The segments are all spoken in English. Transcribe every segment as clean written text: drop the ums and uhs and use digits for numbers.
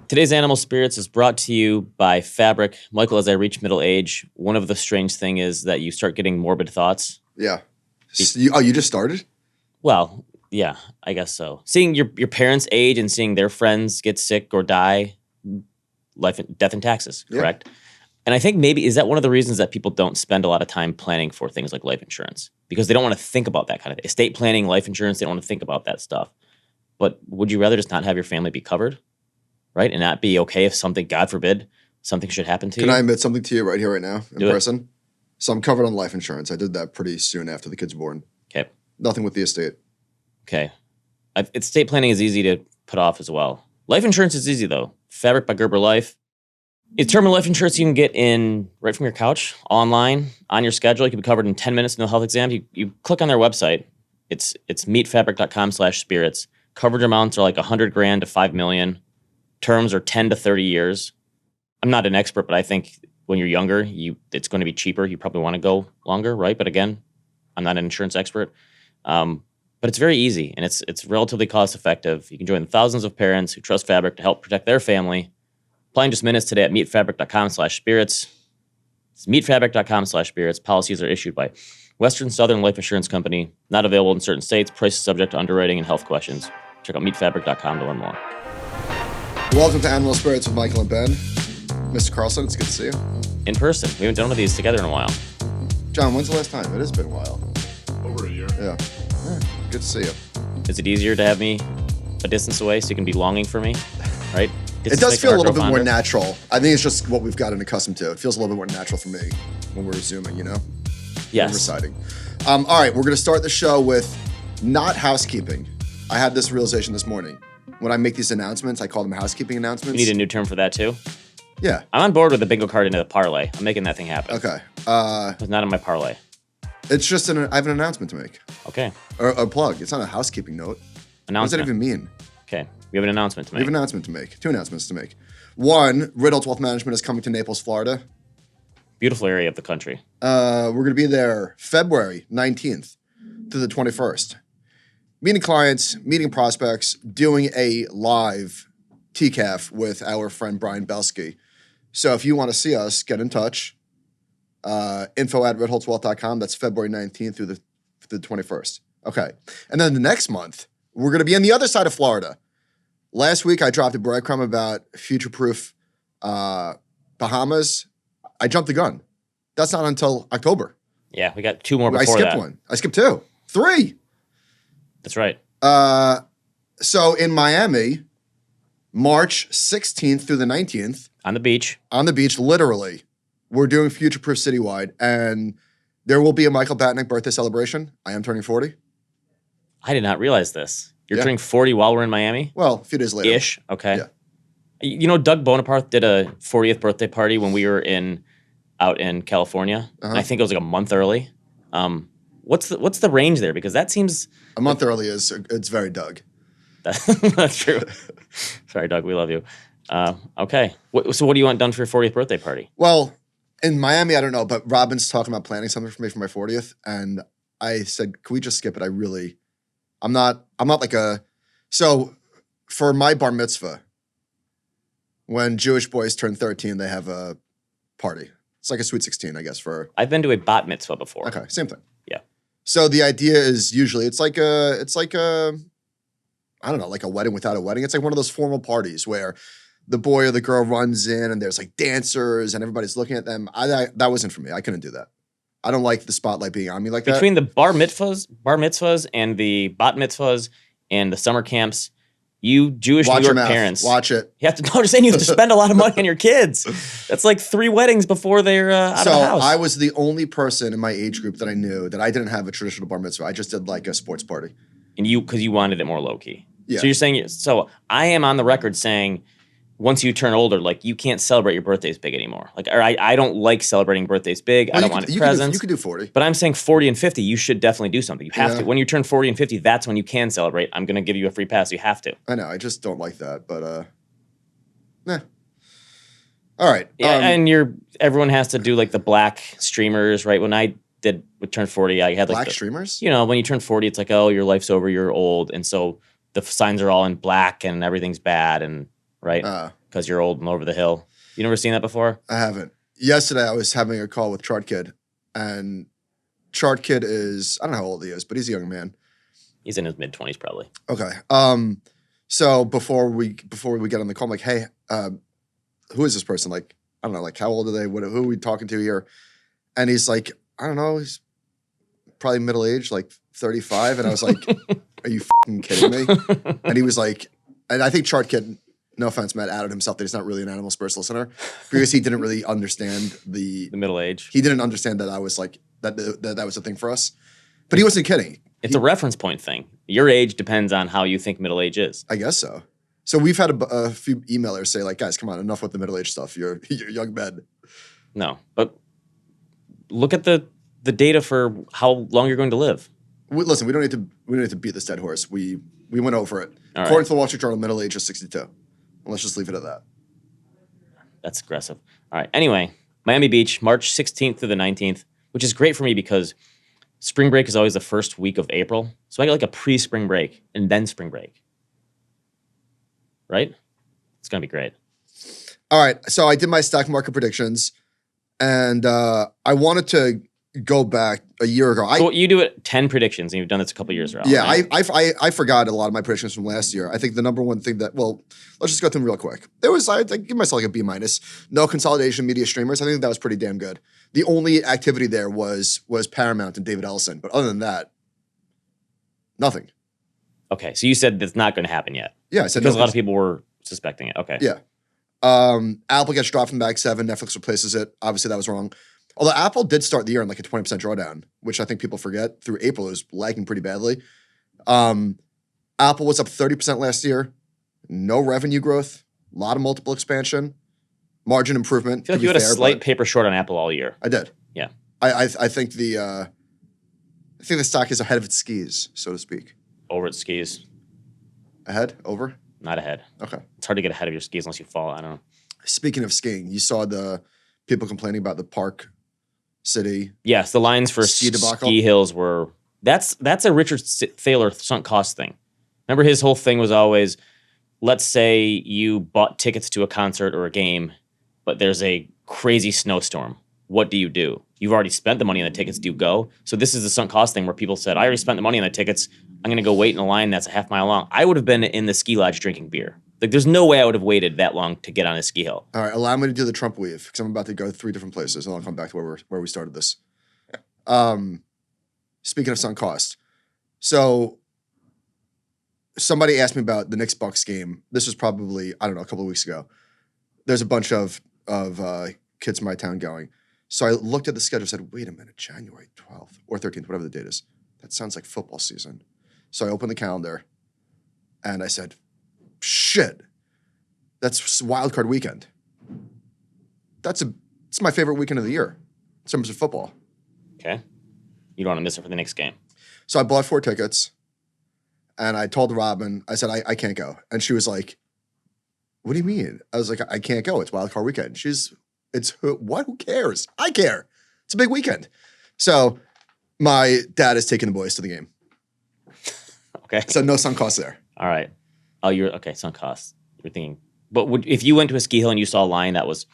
Today's Animal Spirits is brought to you by Fabric. Michael, as I reach middle age, one of the strange things is that you start getting morbid thoughts. Yeah. You just started? Well, yeah, I guess so. Seeing your parents age and seeing their friends get sick or die, death and taxes, correct? Yeah. And I think maybe, is that one of the reasons that people don't spend a lot of time planning for things like life insurance? Because they don't want to think about that kind of estate planning, life insurance, they don't want to think about that stuff. But would you rather just not have your family be covered? Right? And not be okay if something, God forbid, something should happen to you? Can I admit something to you right here, right now, in person? So I'm covered on life insurance. I did that pretty soon after the kid's born. Okay. Nothing with the estate. Okay. Estate planning is easy to put off as well. Life insurance is easy, though. Fabric by Gerber Life. It's term life insurance you can get in right from your couch, online, on your schedule. You can be covered in 10 minutes in the health exam. You click on their website. It's meetfabric.com/spirits. Coverage amounts are like $100,000 to $5 million. Terms are 10 to 30 years. I'm not an expert, but I think when you're younger, it's going to be cheaper. You probably want to go longer, right? But again, I'm not an insurance expert. But it's very easy, and it's relatively cost effective. You can join the thousands of parents who trust Fabric to help protect their family. Apply in just minutes today at meetfabric.com/spirits. It's meetfabric.com/spirits. Policies are issued by Western Southern Life Insurance Company. Not available in certain states. Prices subject to underwriting and health questions. Check out meetfabric.com to learn more. Welcome to Animal Spirits with Michael and Ben. Mr. Carlson, it's good to see you. In person. We haven't done one of these together in a while. John, when's the last time? It has been a while. Over a year. Yeah. Good to see you. Is it easier to have me a distance away so you can be longing for me? Right? It does feel a little bit more natural. I think it's just what we've gotten accustomed to. It feels a little bit more natural for me when we're Zooming, you know? Yes. When we're reciting. All right, we're going to start the show with not housekeeping. I had this realization this morning. When I make these announcements, I call them housekeeping announcements. You need a new term for that too? Yeah. I'm on board with the bingo card into the parlay. I'm making that thing happen. Okay. It's not in my parlay. It's just I have an announcement to make. Okay. Or a plug. It's not a housekeeping note. Announcement. What does that even mean? Okay. We have an announcement to make. We have an announcement to make. Two announcements to make. One, Ritholtz Wealth Management is coming to Naples, Florida. Beautiful area of the country. We're going to be there February 19th to the 21st. Meeting clients, meeting prospects, doing a live TCAF with our friend Brian Belsky. So if you want to see us, get in touch. info@ritholtzwealth.com. That's February 19th through the 21st. Okay. And then the next month, we're going to be on the other side of Florida. Last week, I dropped a breadcrumb about future-proof Bahamas. I jumped the gun. That's not until October. Yeah, we got two more before that. I skipped one. I skipped two. Three. That's right. So in Miami, March 16th through the 19th. On the beach. On the beach, literally. We're doing Future Proof Citywide, and there will be a Michael Batnick birthday celebration. I am turning 40. I did not realize this. You're turning 40 while we're in Miami? Well, a few days later. Ish, okay. Yeah. You know, Doug Bonaparte did a 40th birthday party when we were out in California. Uh-huh. I think it was like a month early. What's the range there? Because that seems... A month early it's very Doug. That's true. Sorry, Doug, we love you. Okay. So what do you want done for your 40th birthday party? Well, in Miami, I don't know, but Robin's talking about planning something for me for my 40th, and I said, can we just skip it? I'm not like so for my bar mitzvah, when Jewish boys turn 13, they have a party. It's like a Sweet 16, I guess, I've been to a bat mitzvah before. Okay, same thing. Yeah. So the idea is usually it's like a I don't know, like a wedding without a wedding. It's like one of those formal parties where the boy or the girl runs in and there's like dancers and everybody's looking at them. That wasn't for me. I couldn't do that. I don't like the spotlight being on me like that. Between the bar mitzvahs and the bat mitzvahs and the summer camps, you Jewish New York parents. Watch it. You have to, no, I'm saying you have to spend a lot of money on your kids. That's like 3 weddings before they're out of the house. So I was the only person in my age group that I knew that I didn't have a traditional bar mitzvah. I just did like a sports party. And because you wanted it more low key. Yeah. So you're saying, so I am on the record saying, once you turn older, like you can't celebrate your birthdays big anymore. Like, or I don't like celebrating birthdays big. I don't want presents. You could do 40. But I'm saying 40 and 50, you should definitely do something. You have to. When you turn 40 and 50, that's when you can celebrate. I'm going to give you a free pass. You have to. I know. I just don't like that. But, nah. All right. Yeah, and everyone has to do like the black streamers, right? When I would turn 40, I had like black streamers? You know, when you turn 40, it's like, oh, your life's over, you're old. And so the signs are all in black and everything's bad and right because you're old and over the hill. You never seen that before? I haven't. Yesterday, I was having a call with Chart Kid, and Chart Kid is, I don't know how old he is, but he's a young man. He's in his mid-20s probably. Okay. So before we get on the call, I'm like, hey, who is this person? Like, I don't know, like, how old are they? Who are we talking to here? And he's like, I don't know, he's probably middle-aged, like 35. And I was like, are you fucking kidding me? And he was like, and I think Chart Kid, no offense, Matt, outed himself that he's not really an Animal Spirits listener because he didn't really understand the middle age. He didn't understand that I was like, that was a thing for us. But he wasn't kidding. It's a reference point thing. Your age depends on how you think middle age is. I guess so. So we've had a few emailers say like, guys, come on, enough with the middle age stuff. You're young men. No, but look at the data for how long you're going to live. Listen, we don't need to beat this dead horse. We went over it. All According right. to the Wall Street Journal, middle age is 62. Let's just leave it at that. That's aggressive. All right. Anyway, Miami Beach, March 16th through the 19th, which is great for me because spring break is always the first week of April. So I get like a pre-spring break and then spring break. Right? It's going to be great. All right. So I did my stock market predictions, and I wanted to go back a year ago. So you do it 10 predictions, and you've done this a couple years ago. Yeah, right? I forgot a lot of my predictions from last year. I think the number one thing that, well, let's just go through them real quick. There was, I give myself like a B minus. No consolidation, media streamers. I think that was pretty damn good. The only activity there was Paramount and David Ellison. But other than that, nothing. Okay, so you said that's not going to happen yet. Yeah, I said because a lot of people were suspecting it. Okay. Yeah. Apple gets dropped from Bag 7. Netflix replaces it. Obviously, that was wrong. Although Apple did start the year in like a 20% drawdown, which I think people forget. Through April, it was lagging pretty badly. Apple was up 30% last year. No revenue growth. A lot of multiple expansion. Margin improvement. I feel like you had a slight paper short on Apple all year. I did. Yeah. I think the stock is ahead of its skis, so to speak. Over its skis. Ahead? Over? Not ahead. Okay. It's hard to get ahead of your skis unless you fall. I don't know. Speaking of skiing, you saw the people complaining about the Park City. Yes, the lines for ski hills were that's a Richard Thaler sunk cost thing. Remember his whole thing was always, let's say you bought tickets to a concert or a game, but there's a crazy snowstorm. What do? You've already spent the money on the tickets. Do you go? So this is the sunk cost thing where people said, I already spent the money on the tickets. I'm going to go wait in a line that's a half mile long. I would have been in the ski lodge drinking beer. Like, there's no way I would have waited that long to get on a ski hill. All right, allow me to do the Trump weave because I'm about to go 3 different places, and I'll come back to where we started this. Speaking of sunk cost, so somebody asked me about the Knicks-Bucks game. This was probably, I don't know, a couple of weeks ago. There's a bunch of kids from my town going. So I looked at the schedule and said, wait a minute, January 12th or 13th, whatever the date is. That sounds like football season. So I opened the calendar, and I said, shit, that's wild card weekend. It's my favorite weekend of the year in terms of football. Okay. You don't want to miss it for the next game. So I bought 4 tickets, and I told Robin, I said, I can't go. And she was like, what do you mean? I was like, I can't go. It's wild card weekend. What? Who cares? I care. It's a big weekend. So my dad is taking the boys to the game. Okay. So no sunk costs there. All right. Oh, sunk costs. You're thinking, but if you went to a ski hill and you saw a line that was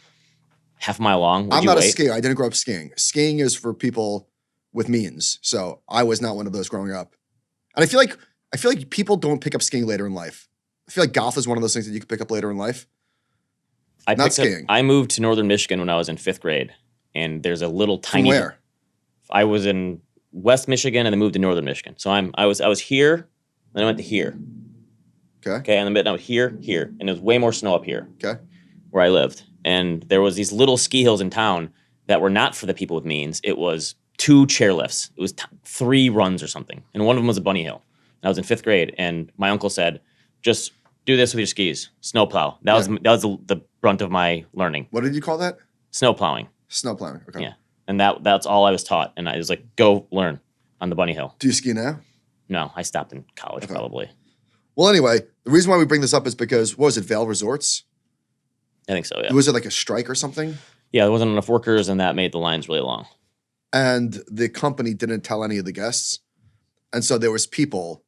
half a mile long, I'm not a skier. I didn't grow up skiing. Skiing is for people with means. So I was not one of those growing up. And I feel like people don't pick up skiing later in life. I feel like golf is one of those things that you can pick up later in life. Not skiing. I moved to northern Michigan when I was in 5th grade, and there's a little tiny. From where? I was in West Michigan and then moved to northern Michigan. So I was here, then I went to here. Okay. Okay, and then I was here, and there was way more snow up here. Okay. Where I lived, and there was these little ski hills in town that were not for the people with means. It was 2 chairlifts. It was 3 runs or something, and one of them was a bunny hill. And I was in 5th grade, and my uncle said, just do this with your skis. Snow plow. That was the brunt of my learning. What did you call that? Snow plowing. Snow plowing. Okay. Yeah. And that's all I was taught. And I was like, go learn on the bunny hill. Do you ski now? No, I stopped in college probably. Well, anyway, the reason why we bring this up is because, what was it, Vail Resorts? I think so, yeah. Was it like a strike or something? Yeah, there wasn't enough workers, and that made the lines really long. And the company didn't tell any of the guests. And so there was people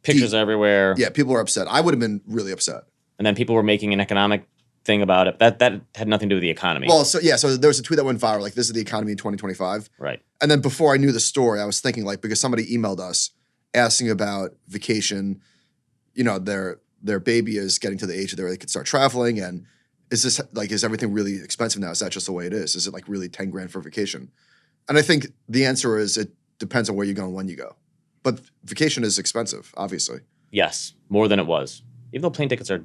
Pictures everywhere. Yeah, people were upset. I would have been really upset. And then people were making an economic thing about it. That had nothing to do with the economy. Well, so there was a tweet that went viral, like, this is the economy in 2025. Right. And then before I knew the story, I was thinking, like, because somebody emailed us asking about vacation, their baby is getting to the age where they could start traveling, and is everything really expensive now? Is that just the way it is? Is it like really 10 grand for vacation? And I think the answer is it depends on where you go and when you go. But vacation is expensive, obviously. Yes, more than it was. Even though plane tickets are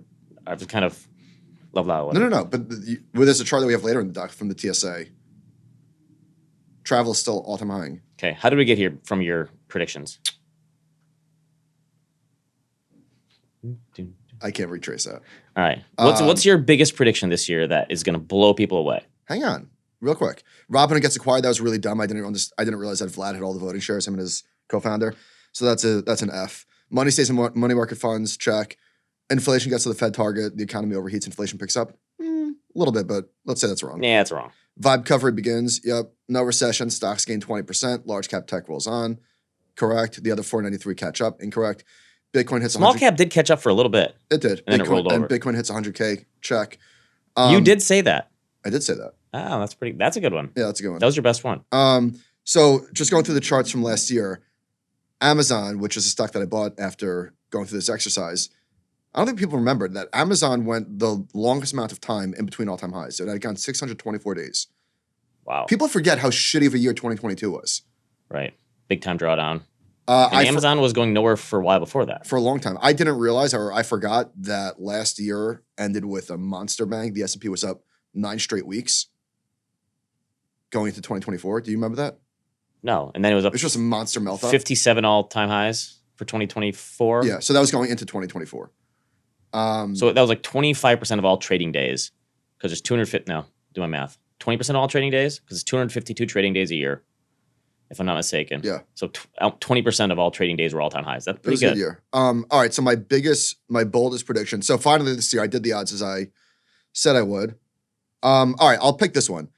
kind of leveled out. No. But there's a chart that we have later in the doc from the TSA. Travel is still all-time high. Okay, how did we get here from your predictions? I can't retrace that. All right. What's your biggest prediction this year that is going to blow people away? Hang on, real quick. Robinhood gets acquired. That was really dumb. I didn't realize that Vlad had all the voting shares, him and his co-founder. So that's an F. Money stays in money market funds. Check. Inflation gets to the Fed target. The economy overheats. Inflation picks up. A little bit, but let's say that's wrong. Yeah, that's wrong. Vibe recovery begins. Yep. No recession. Stocks gain 20%. Large cap tech rolls on. Correct. The other 493 catch up. Incorrect. Bitcoin hits small cap did catch up for a little bit. It did. And then it rolled over. And Bitcoin hits 100K. Check. You did say that. I did say that. Oh, that's a good one. Yeah, that's a good one. That was your best one. So just going through the charts from last year, Amazon, which is a stock that I bought after going through this exercise, I don't think people remember that Amazon went the longest amount of time in between all-time highs. So it had gone 624 days. Wow. People forget how shitty of a year 2022 was. Right. Big time drawdown. Amazon was going nowhere for a while before that. For a long time. I didn't realize, or I forgot, that last year ended with a monster bang. The S&P was up 9 straight weeks going into 2024. Do you remember that? No. And then it was up. It's just a monster meltdown. 57 all-time highs for 2024. Yeah. So that was going into 2024. So that was like 25% of all trading days, because there's 250. No, do my math. 20% of all trading days, because it's 252 trading days a year, if I'm not mistaken. Yeah. So 20% of all trading days were all-time highs. That's pretty good. It was a good year. All right. So my boldest prediction. So finally this year, I did the odds as I said I would. All right. I'll pick this one.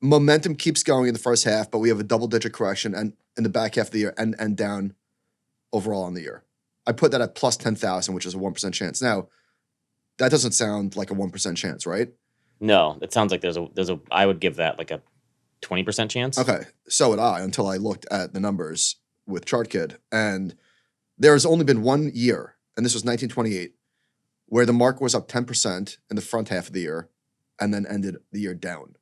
Momentum keeps going in the first half, but we have a double-digit correction and in the back half of the year and down overall on the year. I put that at plus 10,000, which is a 1% chance. Now, that doesn't sound like a 1% chance, right? No, it sounds like there's a. I would give that like a 20% chance. Okay, so would I, until I looked at the numbers with ChartKid, and there has only been 1 year, and this was 1928, where the market was up 10% in the front half of the year, and then ended the year down,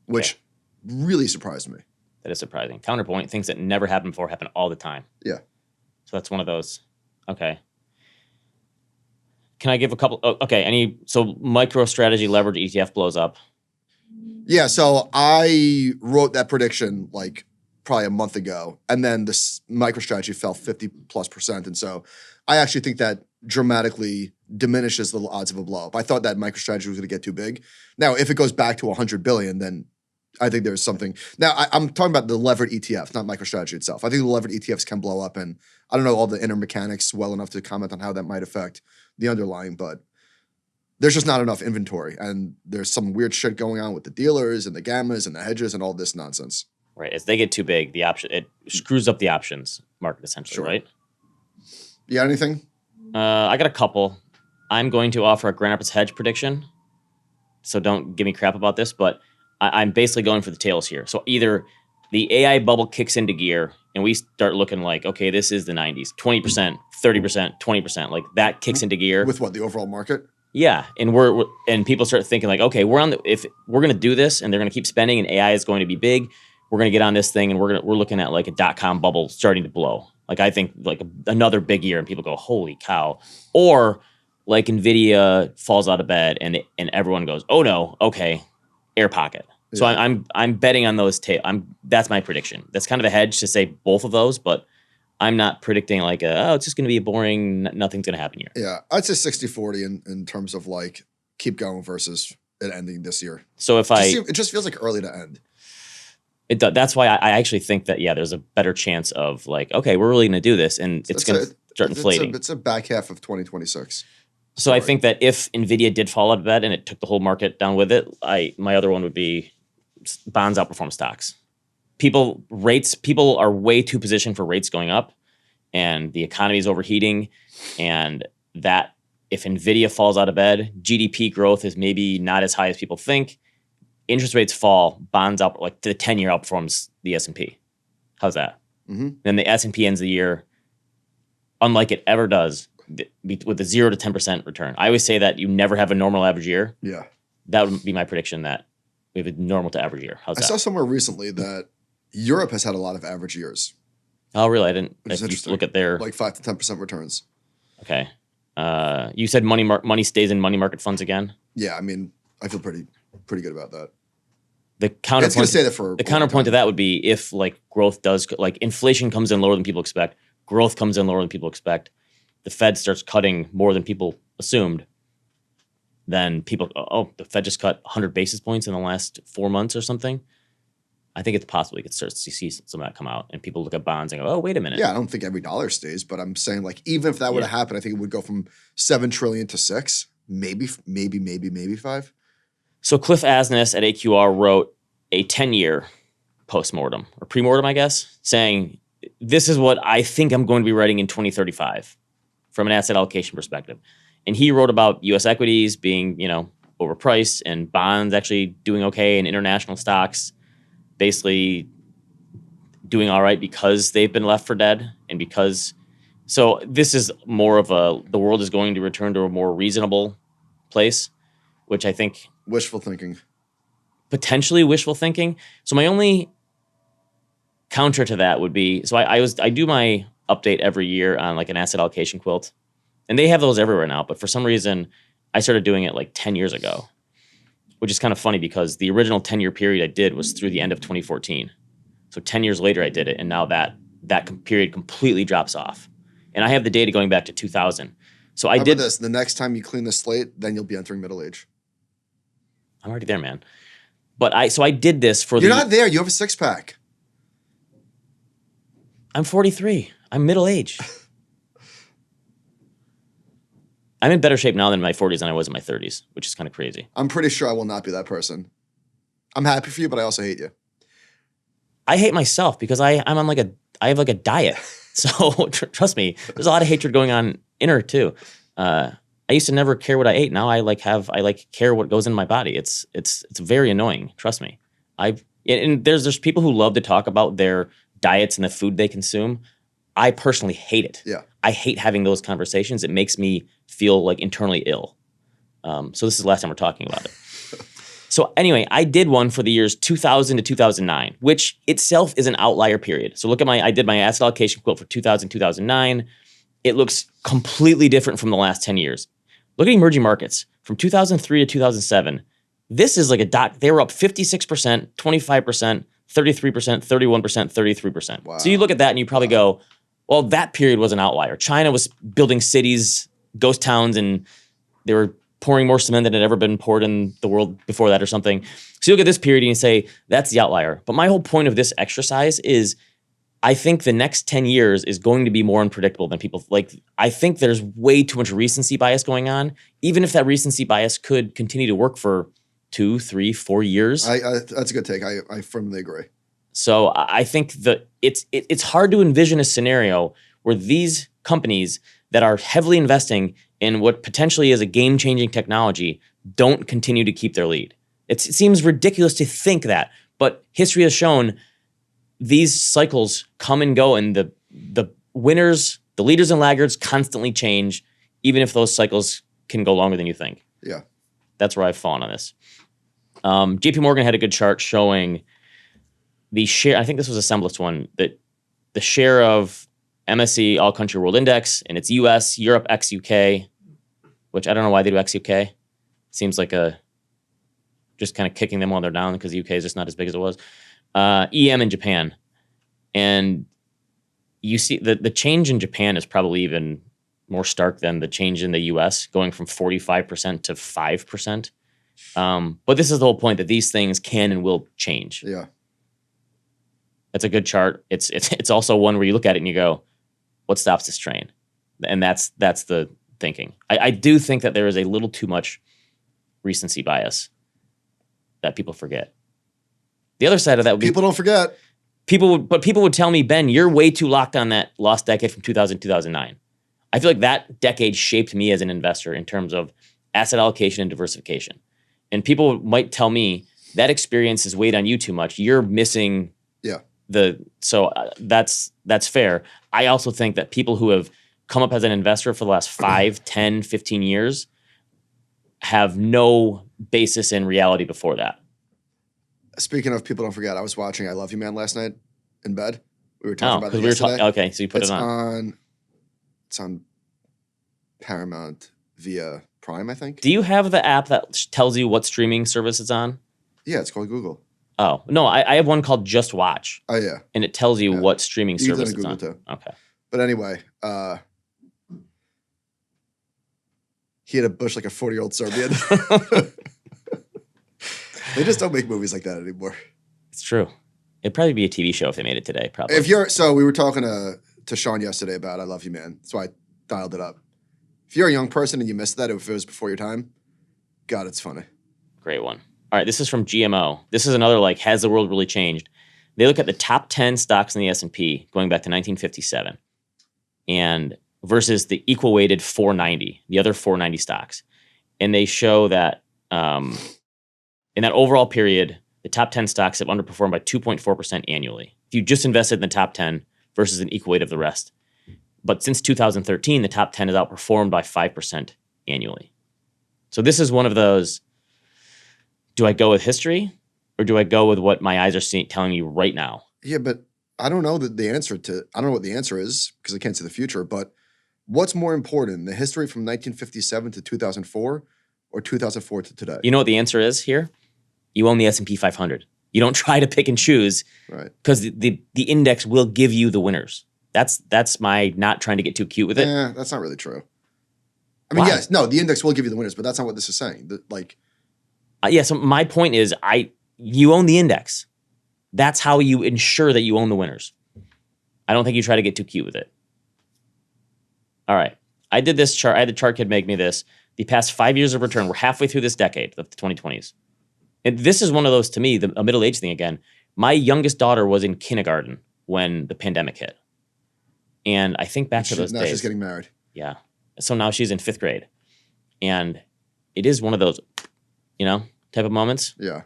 which really surprised me. That is surprising. Counterpoint: things that never happened before happen all the time. Yeah. So that's one of those. Okay. Can I give a couple? Oh, okay. So MicroStrategy leverage ETF blows up. Yeah. So I wrote that prediction like probably a month ago, and then this MicroStrategy fell 50+%. And so I actually think that dramatically diminishes the odds of a blow up. I thought that MicroStrategy was going to get too big. Now, if it goes back to 100 billion, then I think there's something. Now, I'm talking about the levered ETFs, not MicroStrategy itself. I think the levered ETFs can blow up, and I don't know all the inner mechanics well enough to comment on how that might affect the underlying, but there's just not enough inventory, and there's some weird shit going on with the dealers and the gammas and the hedges and all this nonsense. Right. As they get too big, it screws up the options market essentially, Sure. right? You got anything? I got a couple. I'm going to offer a Grand Rapids hedge prediction, so don't give me crap about this, but I'm basically going for the tails here. So either the AI bubble kicks into gear and we start looking like, okay, this is the 90s, 20%, 30%, 20%, like that kicks into gear. With what, the overall market? Yeah, and and people start thinking like, okay, if we're going to do this and they're going to keep spending and AI is going to be big, we're going to get on this thing and we're looking at like a .com bubble starting to blow. Like I think like another big year and people go, holy cow. Or like Nvidia falls out of bed and everyone goes, oh no, okay, air pocket. So Yeah. I'm betting on those. That's my prediction. That's kind of a hedge to say both of those, but I'm not predicting like it's just going to be a boring. Nothing's going to happen here. Yeah, I'd say 60-40 in terms of like keep going versus it ending this year. So if it just feels like early to end. That's why I actually think that there's a better chance of like, okay, we're really going to do this, and it's going to start inflating. It's a back half of 2026. So I think that if Nvidia did fall out of bed and it took the whole market down with it, my other one would be bonds outperform stocks. People are way too positioned for rates going up, and the economy is overheating, and that if Nvidia falls out of bed, GDP growth is maybe not as high as people think. Interest rates fall, bonds up, like the 10-year outperforms the S&P. How's that? Mm-hmm. Then the S&P ends the year, unlike it ever does, with a 0 to 10% return. I always say that you never have a normal average year. Yeah. That would be my prediction, that we have a normal to average year. How's I that? saw somewhere recently that Europe has had a lot of average years. Oh, really? I didn't. Which is If you interesting. look at their Like 5 to 10% returns. okay. You said money stays in money market funds again. Yeah, I mean, I feel pretty good about that. The It's going to counterpoint. stay there for The counterpoint to that would be if like growth does, like inflation comes in lower than people expect, growth comes in lower than people expect, the Fed starts cutting more than people assumed, then people, oh, the Fed just cut 100 basis points in the last 4 months or something. I think it's possible you could start to see some of that come out, and people look at bonds and go, oh, wait a minute. Yeah, I don't think every dollar stays, but I'm saying like even if that would have happened, I think it would go from 7 trillion to 6, maybe 5. So Cliff Asness at AQR wrote a 10-year postmortem or premortem, I guess, saying this is what I think I'm going to be writing in 2035 from an asset allocation perspective. And he wrote about U.S. equities being, overpriced and bonds actually doing okay and international stocks basically doing all right because they've been left for dead and because so this is more of the world is going to return to a more reasonable place, which I think Wishful thinking. Potentially wishful thinking. So my only counter to that would be, so I do my update every year on like an asset allocation quilt, and they have those everywhere now, but for some reason I started doing it like 10 years ago, which is kind of funny because the original 10-year period I did was through the end of 2014. So 10 years later I did it, and now that period completely drops off. And I have the data going back to 2000. So I How did about this. The next time you clean the slate, then you'll be entering middle age. I'm already there, man. But I did this for You're not there. You have a 6-pack. I'm 43. I'm middle-aged. I'm in better shape now than in my 40s than I was in my 30s, which is kind of crazy. I'm pretty sure I will not be that person. I'm happy for you, but I also hate you. I hate myself because I have like a diet. So trust me, there's a lot of hatred going on in her too. I used to never care what I ate. Now I care what goes in my body. It's very annoying. Trust me. And there's people who love to talk about their diets and the food they consume. I personally hate it. Yeah. I hate having those conversations. It makes me feel like internally ill. So this is the last time we're talking about it. So anyway, I did one for the years 2000 to 2009, which itself is an outlier period. So look at I did my asset allocation quilt for 2000, 2009. It looks completely different from the last 10 years. Look at emerging markets from 2003 to 2007. This is like a dot. They were up 56%, 25%, 33%, 31%, 33%. Wow. So you look at that and you probably go, well, that period was an outlier. China was building cities, ghost towns, and they were pouring more cement than had ever been poured in the world before that or something. So you look at this period and you say, that's the outlier. But my whole point of this exercise is I think the next 10 years is going to be more unpredictable than people like. I think there's way too much recency bias going on, even if that recency bias could continue to work for 2, 3, 4 years. That's a good take. I firmly agree. So I think that it's hard to envision a scenario where these companies that are heavily investing in what potentially is a game-changing technology don't continue to keep their lead. It seems ridiculous to think that, but history has shown these cycles come and go, and the winners, the leaders and laggards constantly change, even if those cycles can go longer than you think. Yeah. That's where I've fallen on this. JP Morgan had a good chart showing the share. I think this was a Semblance one, that the share of MSCI All Country World Index, and it's US, Europe, ex-UK, which I don't know why they do ex-UK. Seems like just kind of kicking them while they're down because the UK is just not as big as it was. EM in Japan. And you see the change in Japan is probably even more stark than the change in the US, going from 45% to 5%. But this is the whole point, that these things can and will change. Yeah. That's a good chart. It's also one where you look at it and you go, what stops this train? And that's the thinking. I do think that there is a little too much recency bias that people forget. The other side of that would be People don't forget. People would tell me, Ben, you're way too locked on that lost decade from 2000 2009. I feel like that decade shaped me as an investor in terms of asset allocation and diversification. And people might tell me that experience has weighed on you too much. You're missing that's fair. I also think that people who have come up as an investor for the last 5, 10, 15 years have no basis in reality before that. Speaking of people don't forget, I was watching I Love You Man last night in bed. We were talking about it yesterday. Okay, so you put it on. It's on Paramount via Prime, I think. Do you have the app that tells you what streaming service it's on? Yeah, it's called Google. Oh, no, I have one called Just Watch. Oh, yeah. And it tells you what streaming service it's on. Too. Okay. But anyway, he had a bush like a 40-year-old Serbian. They just don't make movies like that anymore. It's true. It'd probably be a TV show if they made it today, probably. So we were talking to Sean yesterday about I Love You Man. That's why I dialed it up. If you're a young person and you missed that, if it was before your time, God, it's funny. Great one. All right, this is from GMO. This is another has the world really changed? They look at the top 10 stocks in the S&P going back to 1957 and versus the equal weighted 490, the other 490 stocks. And they show that in that overall period, the top 10 stocks have underperformed by 2.4% annually. If you just invested in the top 10 versus an equal weight of the rest. But since 2013, the top 10 has outperformed by 5% annually. So this is one of those, do I go with history or do I go with what my eyes are telling me right now? Yeah, but I don't know I don't know what the answer is because I can't see the future, but what's more important, the history from 1957 to 2004 or 2004 to today? You know what the answer is here? You own the S&P 500. You don't try to pick and choose, right? Because the index will give you the winners. That's my not trying to get too cute with it. Yeah, that's not really true. I mean, yes, no, the index will give you the winners, but that's not what this is saying. So my point is, you own the index. That's how you ensure that you own the winners. I don't think you try to get too cute with it. All right, I did this chart. I had the chart kid make me this. The past 5 years of return. We're halfway through this decade of the 2020s. And this is one of those, to me, a middle age thing again. My youngest daughter was in kindergarten when the pandemic hit. And I think back to those days. Now she's getting married. Yeah. So now she's in 5th grade. And it is one of those, type of moments. Yeah.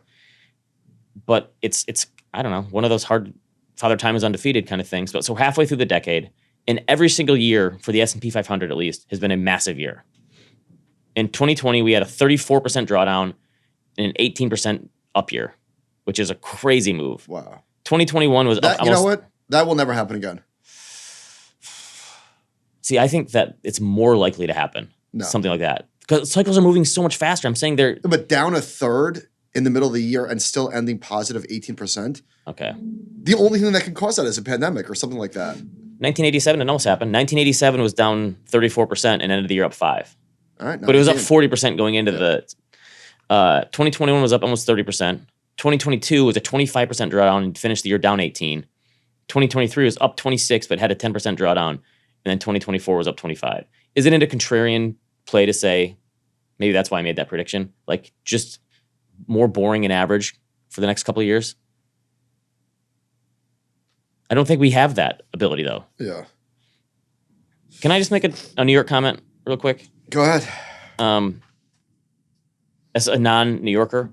But it's I don't know, one of those hard father time is undefeated kind of things. But so halfway through the decade, and every single year for the S&P 500 at least has been a massive year. In 2020, we had a 34% drawdown and an 18% up year, which is a crazy move. Wow. 2021 was up almost. You know what? That will never happen again. See, I think that it's more likely to happen. No. Something like that. Because cycles are moving so much faster. I'm saying they're... But down a third in the middle of the year and still ending positive 18%. Okay. The only thing that can cause that is a pandemic or something like that. 1987, it almost happened. 1987 was down 34% and ended the year up 5%. All right. But it was up 40% going into the... 2021 was up almost 30%. 2022 was a 25% drawdown and finished the year down 18%. 2023 was up 26%, but had a 10% drawdown. And then 2024 was up 25%. Isn't it a contrarian play to say, maybe that's why I made that prediction, just more boring and average for the next couple of years? I don't think we have that ability, though. Yeah. Can I just make a New York comment real quick? Go ahead. As a non-New Yorker,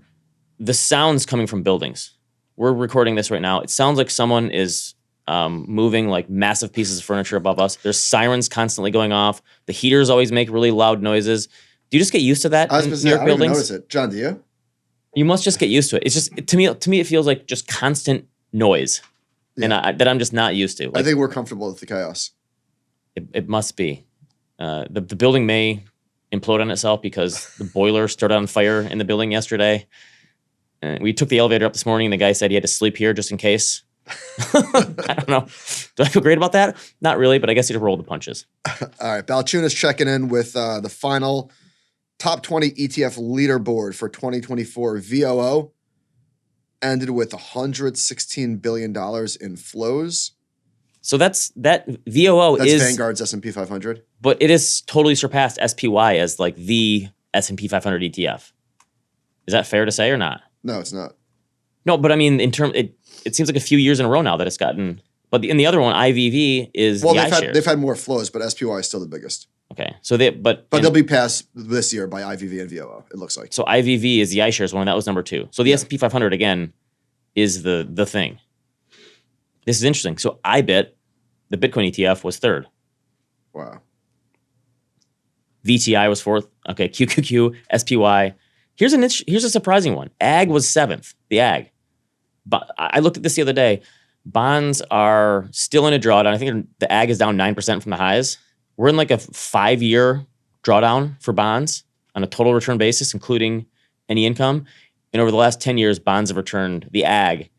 the sounds coming from buildings. We're recording this right now. It sounds like someone is moving massive pieces of furniture above us. There's sirens constantly going off. The heaters always make really loud noises. Do you just get used to that in New York buildings? I don't even notice it. John, do you? You must just get used to it. It's just to me it feels like just constant noise, and that I'm just not used to. I think we're comfortable with the chaos. It must be. The building may implode on itself because the boiler started on fire in the building yesterday. We took the elevator up this morning, and the guy said he had to sleep here just in case. I don't know. Do I feel great about that? Not really, but I guess he just rolled the punches. All right. Balchunas checking in with the final top 20 ETF leaderboard for 2024. VOO ended with $116 billion in flows. So that VOO That's is Vanguard's S&P 500. But it has totally surpassed SPY as the S&P 500 ETF. Is that fair to say or not? No, it's not. No, but I mean, it seems like a few years in a row now that it's gotten. But in the other one, IVV is the iShares. They've had more flows, but SPY is still the biggest. Okay, so they'll be passed this year by IVV and VOO. It looks like. So IVV is the iShares one. That was number 2. So the S&P 500 again is the thing. This is interesting. So IBIT, the Bitcoin ETF, was 3rd. Wow. VTI was 4th. Okay, QQQ, SPY. Here's a surprising one. AG was 7th. The AG. But I looked at this the other day. Bonds are still in a drawdown. I think the AG is down 9% from the highs. We're in like a 5-year drawdown for bonds on a total return basis, including any income. And over the last 10 years, bonds have returned, the AG,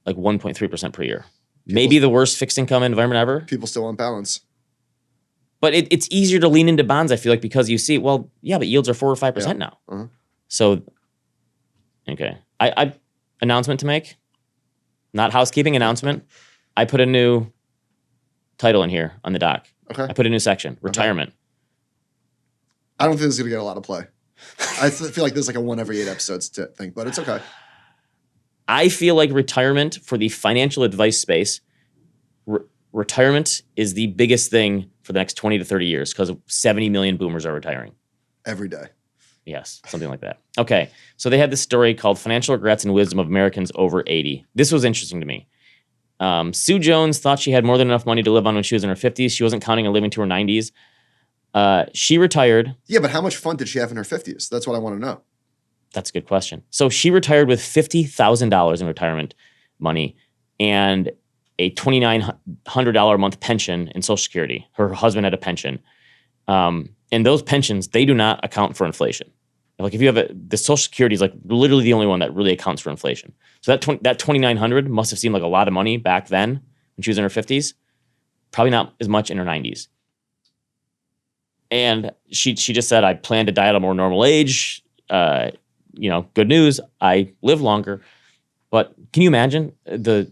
like 1.3% per year. Maybe the worst fixed income environment ever. People still want balance. But it's easier to lean into bonds, I feel like, because you see, well, yeah, but yields are 4 or 5% now. Uh-huh. So, okay. I announcement to make. Not housekeeping, announcement. I put a new title in here on the doc. Okay. I put a new section, retirement. Okay. I don't think this is going to get a lot of play. I feel like this is like a 1 every 8 episodes thing, but it's okay. I feel like retirement for the financial advice space, retirement is the biggest thing for the next 20 to 30 years because 70 million boomers are retiring. Every day. Yes, something like that. Okay, so they had this story called Financial Regrets and Wisdom of Americans Over 80. This was interesting to me. Sue Jones thought she had more than enough money to live on when she was in her 50s. She wasn't counting on living to her 90s. She retired. Yeah, but how much fun did she have in her 50s? That's what I want to know. That's a good question. So she retired with $50,000 in retirement money and a $2,900 a monmonth pension in Social Security. Her husband had a pension. And those pensions, they do not account for inflation. Like if you have the Social Security is like literally the only one that really accounts for inflation. So that $2,900 must have seemed like a lot of money back then when she was in her 50s. Probably not as much in her 90s. And she just said, I plan to die at a more normal age. Good news, I live longer. But can you imagine the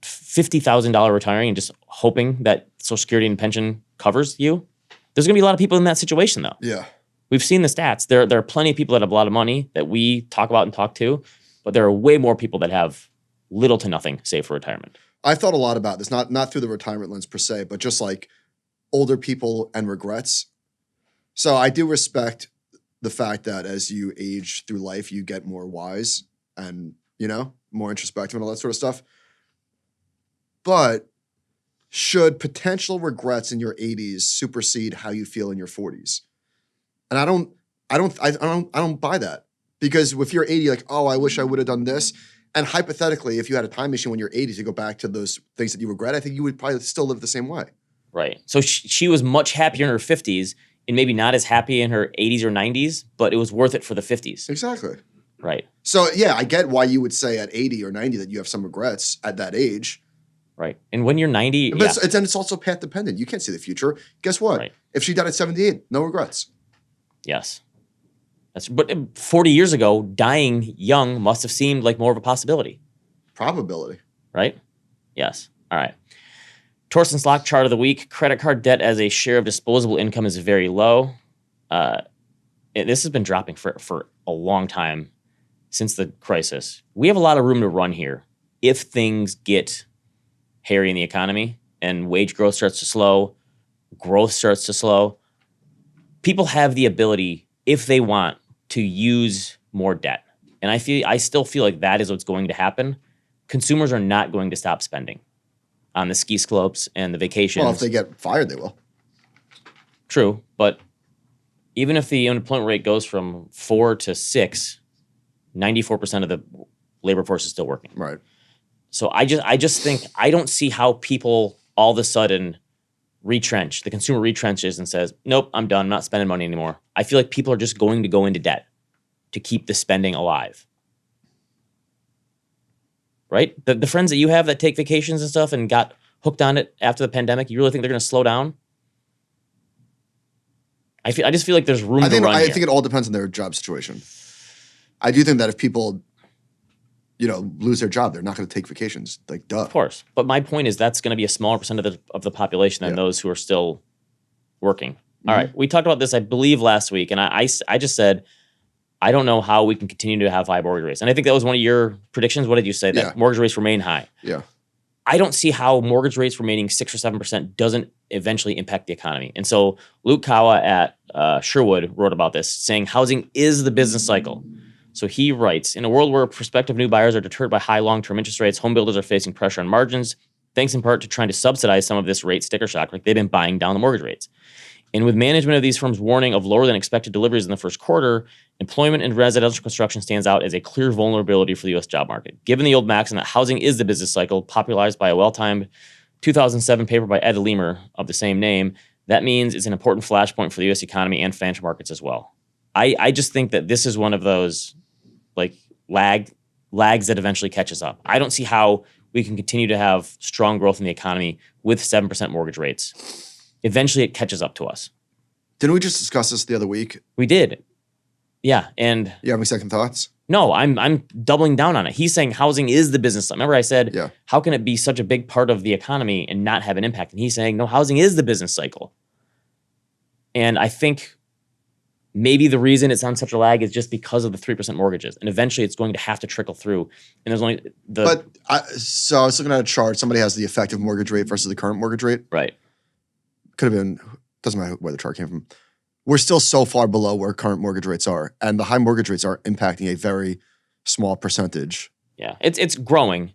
$50,000 retiring and just hoping that Social Security and pension covers you? There's going to be a lot of people in that situation, though. Yeah. We've seen the stats. There are plenty of people that have a lot of money that we talk about and talk to, but there are way more people that have little to nothing saved for retirement. I thought a lot about this, not through the retirement lens per se, but just like older people and regrets. So I do respect the fact that as you age through life, you get more wise and, more introspective and all that sort of stuff. But should potential regrets in your 80s supersede how you feel in your 40s? And I don't buy that, because if you're 80, like, oh, I wish I would have done this. And hypothetically, if you had a time machine when you're 80 to go back to those things that you regret, I think you would probably still live the same way. Right. So she was much happier in her 50s and maybe not as happy in her 80s or 90s, but it was worth it for the 50s. Exactly. Right. So yeah, I get why you would say at 80 or 90 that you have some regrets at that age. Right. And when you're 90, but it's also path dependent. You can't see the future. Guess what? Right. If she died at 78, no regrets. Yes. But 40 years ago, dying young must have seemed like more of a possibility. Probability. Right? Yes. All right. Torsten's Lock chart of the week. Credit card debt as a share of disposable income is very low. This has been dropping for a long time since the crisis. We have a lot of room to run here if things get hairy in the economy and wage growth starts to slow, growth starts to slow. People have the ability, if they want, to use more debt. And I still feel like that is what's going to happen. Consumers are not going to stop spending on the ski slopes and the vacations. Well, if they get fired, they will. True, but even if the unemployment rate goes from 4 to 6, 94% of the labor force is still working. Right. So I just think I don't see how people all of a sudden retrench. The consumer retrenches and says, nope, I'm done. I'm not spending money anymore. I feel like people are just going to go into debt to keep the spending alive. Right? The friends that you have that take vacations and stuff and got hooked on it after the pandemic, you really think they're going to slow down? I just feel like there's room to run I here. think it all depends on their job situation. I do think that if people, lose their job, they're not going to take vacations. Like, duh. Of course. But my point is that's going to be a smaller percent of the population than those who are still working. All right. We talked about this, I believe, last week. And I just said, I don't know how we can continue to have high mortgage rates. And I think that was one of your predictions. What did you say? That Yeah. mortgage rates remain high. Yeah. I don't see how mortgage rates remaining 6 or 7% doesn't eventually impact the economy. And so Luke Kawa at Sherwood wrote about this, saying housing is the business cycle. So he writes, in a world where prospective new buyers are deterred by high long-term interest rates, home builders are facing pressure on margins, thanks in part to trying to subsidize some of this rate sticker shock. Like they've been buying down the mortgage rates. And with management of these firms warning of lower than expected deliveries in the first quarter, employment in residential construction stands out as a clear vulnerability for the U.S. job market. Given the old maxim that housing is the business cycle, popularized by a well-timed 2007 paper by Ed Leamer of the same name, that means it's an important flashpoint for the U.S. economy and financial markets as well. I just think that this is one of those like lags that eventually catches up. I don't see how we can continue to have strong growth in the economy with 7% mortgage rates. Eventually it catches up to us. Didn't we just discuss this the other week? We did. Yeah. And You have any second thoughts? no, I'm doubling down on it. He's saying housing is the business. Remember I said, Yeah. how can it be such a big part of the economy and not have an impact? And he's saying, no, housing is the business cycle. And I think maybe the reason it's on such a lag is just because of the 3% mortgages. And eventually it's going to have to trickle through. And there's only So I was looking at a chart. Somebody has the effective mortgage rate versus the current mortgage rate. right. Could have been, doesn't matter where the chart came from. We're still so far below where current mortgage rates are. And the high mortgage rates are impacting a very small percentage. Yeah. It's growing.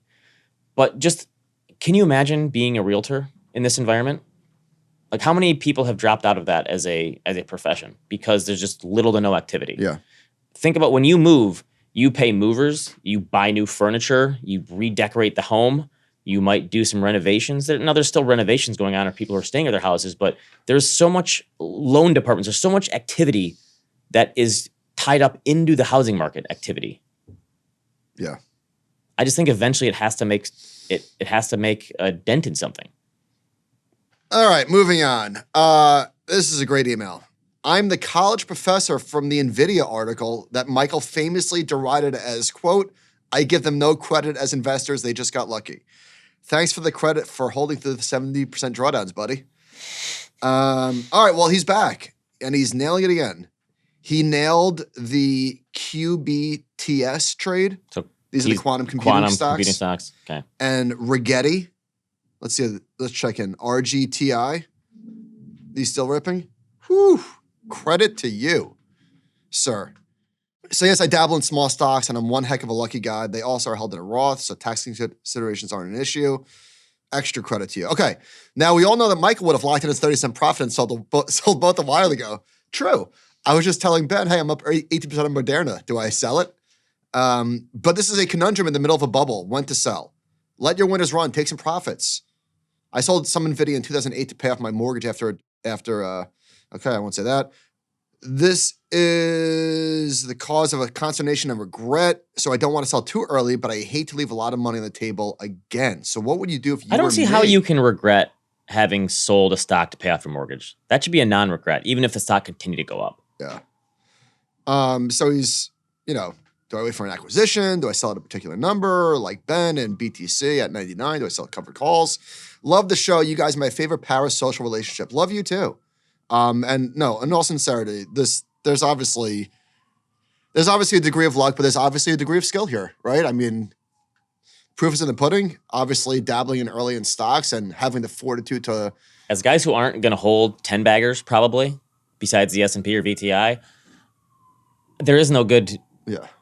But just can you imagine being a realtor in this environment? Like how many people have dropped out of that as a profession because there's just little to no activity? Yeah. Think about when you move, you pay movers, you buy new furniture, you redecorate the home, you might do some renovations. Now there's still renovations going on or people are staying at their houses, but there's so much loan departments, there's so much activity that is tied up into the housing market activity. Yeah. I just think eventually it has to make a dent in something. All right, moving on. This is a great email. I'm the college professor from the NVIDIA article that Michael famously derided as, quote, I give them no credit as investors. They just got lucky. Thanks for the credit for holding through the 70% drawdowns, buddy. All right, well, he's back, and he's nailing it again. He nailed the QBTS trade. So these are the quantum computing stocks. Okay. And Rigetti. Let's see. Let's check in. RGTI. These still ripping? Whew. Credit to you, sir. So yes, I dabble in small stocks, and I'm one heck of a lucky guy. They also are held in a Roth, so tax considerations aren't an issue. Extra credit to you. Okay. Now, we all know that Michael would have locked in his 30-cent profit and sold both a while ago. True. I was just telling Ben, hey, I'm up 18% on Moderna. Do I sell it? But this is a conundrum in the middle of a bubble. When to sell. Let your winners run. Take some profits. I sold some NVIDIA in 2008 to pay off my mortgage after okay, I won't say that. This is the cause of a consternation and regret, so I don't want to sell too early, but I hate to leave a lot of money on the table again. So what would you do if you I don't see how you can regret having sold a stock to pay off your mortgage. That should be a non-regret, even if the stock continued to go up. Yeah. So he's, do I wait for an acquisition? Do I sell at a particular number like Ben and BTC at 99? Do I sell covered calls? Love the show. You guys are my favorite parasocial relationship. Love you too. And no, in all sincerity, there's obviously a degree of luck, but there's obviously a degree of skill here, right? I mean, proof is in the pudding. Obviously, dabbling in early in stocks and having the fortitude to. As guys who aren't going to hold 10 baggers, probably besides the S&P or VTI, there is no good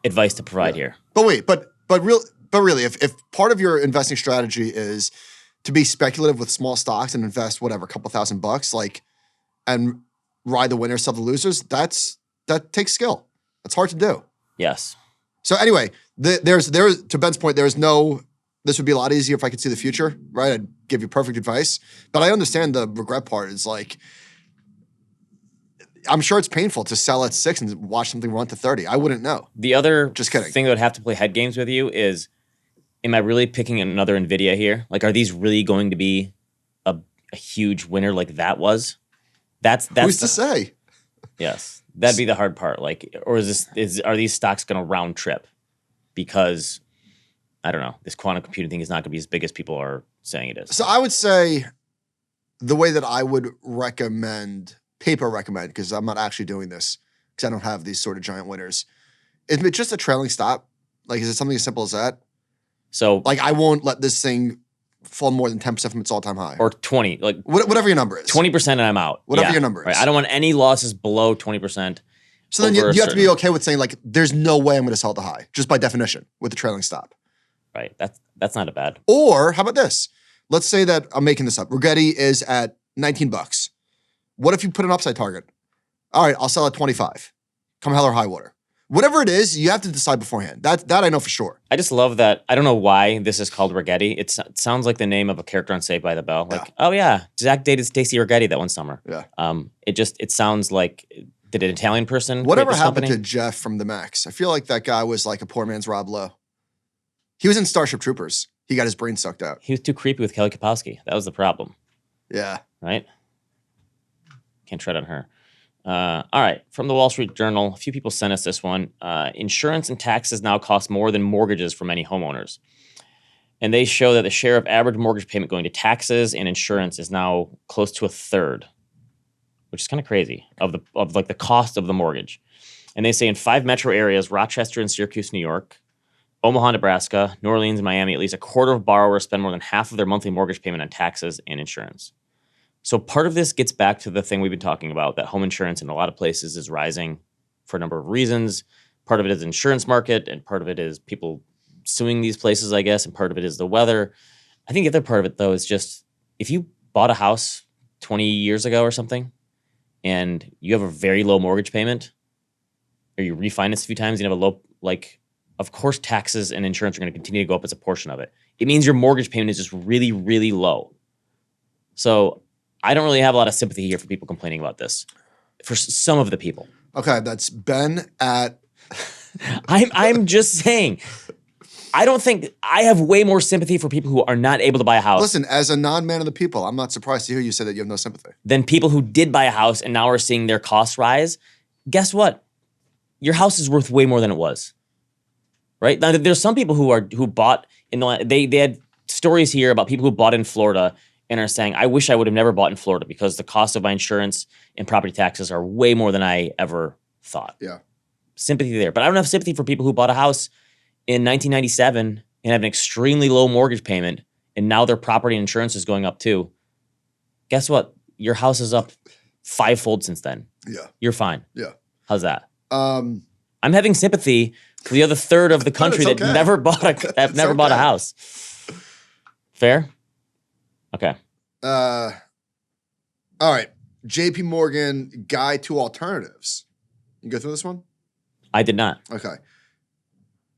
advice to provide here. But wait, but really, if part of your investing strategy is to be speculative with small stocks and invest whatever, a couple $1,000, like. And ride the winners, sell the losers, that takes skill. That's hard to do. Yes. So anyway, there's to Ben's point, this would be a lot easier if I could see the future, right? I'd give you perfect advice. But I understand the regret part is like, I'm sure it's painful to sell at 6 and watch something run to 30. I wouldn't know. The other Just kidding. thing that would have to play head games with you is, am I really picking another NVIDIA here? Like, are these really going to be a huge winner like that was? That's who's to say? Yes, that'd be the hard part. Like, or are these stocks going to round trip? Because I don't know, this quantum computing thing is not going to be as big as people are saying it is. So I would say the way that I would recommend, because I'm not actually doing this because I don't have these sort of giant winners. Is it just a trailing stop? Like, is it something as simple as that? So Like, I won't let this thing fall more than 10% from its all-time high. or 20, like Whatever your number is. 20% and I'm out. Whatever your number is. Right. I don't want any losses below 20%. So then you have to be okay with saying, like, there's no way I'm going to sell the high, just by definition, with the trailing stop. Right. That's not a bad. Or how about this? Let's say that I'm making this up. Rigetti is at $19. What if you put an upside target? All right, I'll sell at 25. Come hell or high water. Whatever it is, you have to decide beforehand. That I know for sure. I just love that. I don't know why this is called Rigetti. It sounds like the name of a character on Saved by the Bell. Like, oh yeah, Zach dated Stacey Rigetti that one summer. Yeah. It sounds like, did an Italian person? Whatever happened to Jeff from the Max? I feel like that guy was like a poor man's Rob Lowe. He was in Starship Troopers. He got his brain sucked out. He was too creepy with Kelly Kapowski. That was the problem. Yeah. Right? Can't tread on her. All right. From the Wall Street Journal, a few people sent us this one. Insurance and taxes now cost more than mortgages for many homeowners. And they show that the share of average mortgage payment going to taxes and insurance is now close to a third, which is kind of crazy, of the cost of the mortgage. And they say in 5 metro areas, Rochester and Syracuse, New York, Omaha, Nebraska, New Orleans, and Miami, at least a quarter of borrowers spend more than half of their monthly mortgage payment on taxes and insurance. So part of this gets back to the thing we've been talking about, that home insurance in a lot of places is rising for a number of reasons. Part of it is the insurance market, and part of it is people suing these places, I guess, and part of it is the weather. I think the other part of it, though, is just if you bought a house 20 years ago or something, and you have a very low mortgage payment, or you refinance a few times, and you have a low, like, of course, taxes and insurance are going to continue to go up as a portion of it. It means your mortgage payment is just really, really low. So I don't really have a lot of sympathy here for people complaining about this. For some of the people. Okay, that's Ben at... I'm just saying, I don't think, I have way more sympathy for people who are not able to buy a house. Listen, as a non-man of the people, I'm not surprised to hear you say that you have no sympathy. Than people who did buy a house and now are seeing their costs rise. Guess what? Your house is worth way more than it was. Right? Now, there's some people who bought in the, they had stories here about people who bought in Florida and are saying, I wish I would have never bought in Florida because the cost of my insurance and property taxes are way more than I ever thought. Yeah. Sympathy there. But I don't have sympathy for people who bought a house in 1997 and have an extremely low mortgage payment, and now their property and insurance is going up too. Guess what? Your house is up 5-fold since then. Yeah. You're fine. Yeah. How's that? I'm having sympathy for the other third of the country that never bought a house. Fair? Okay. All right. JP Morgan Guide to Alternatives. You go through this one? I did not. Okay.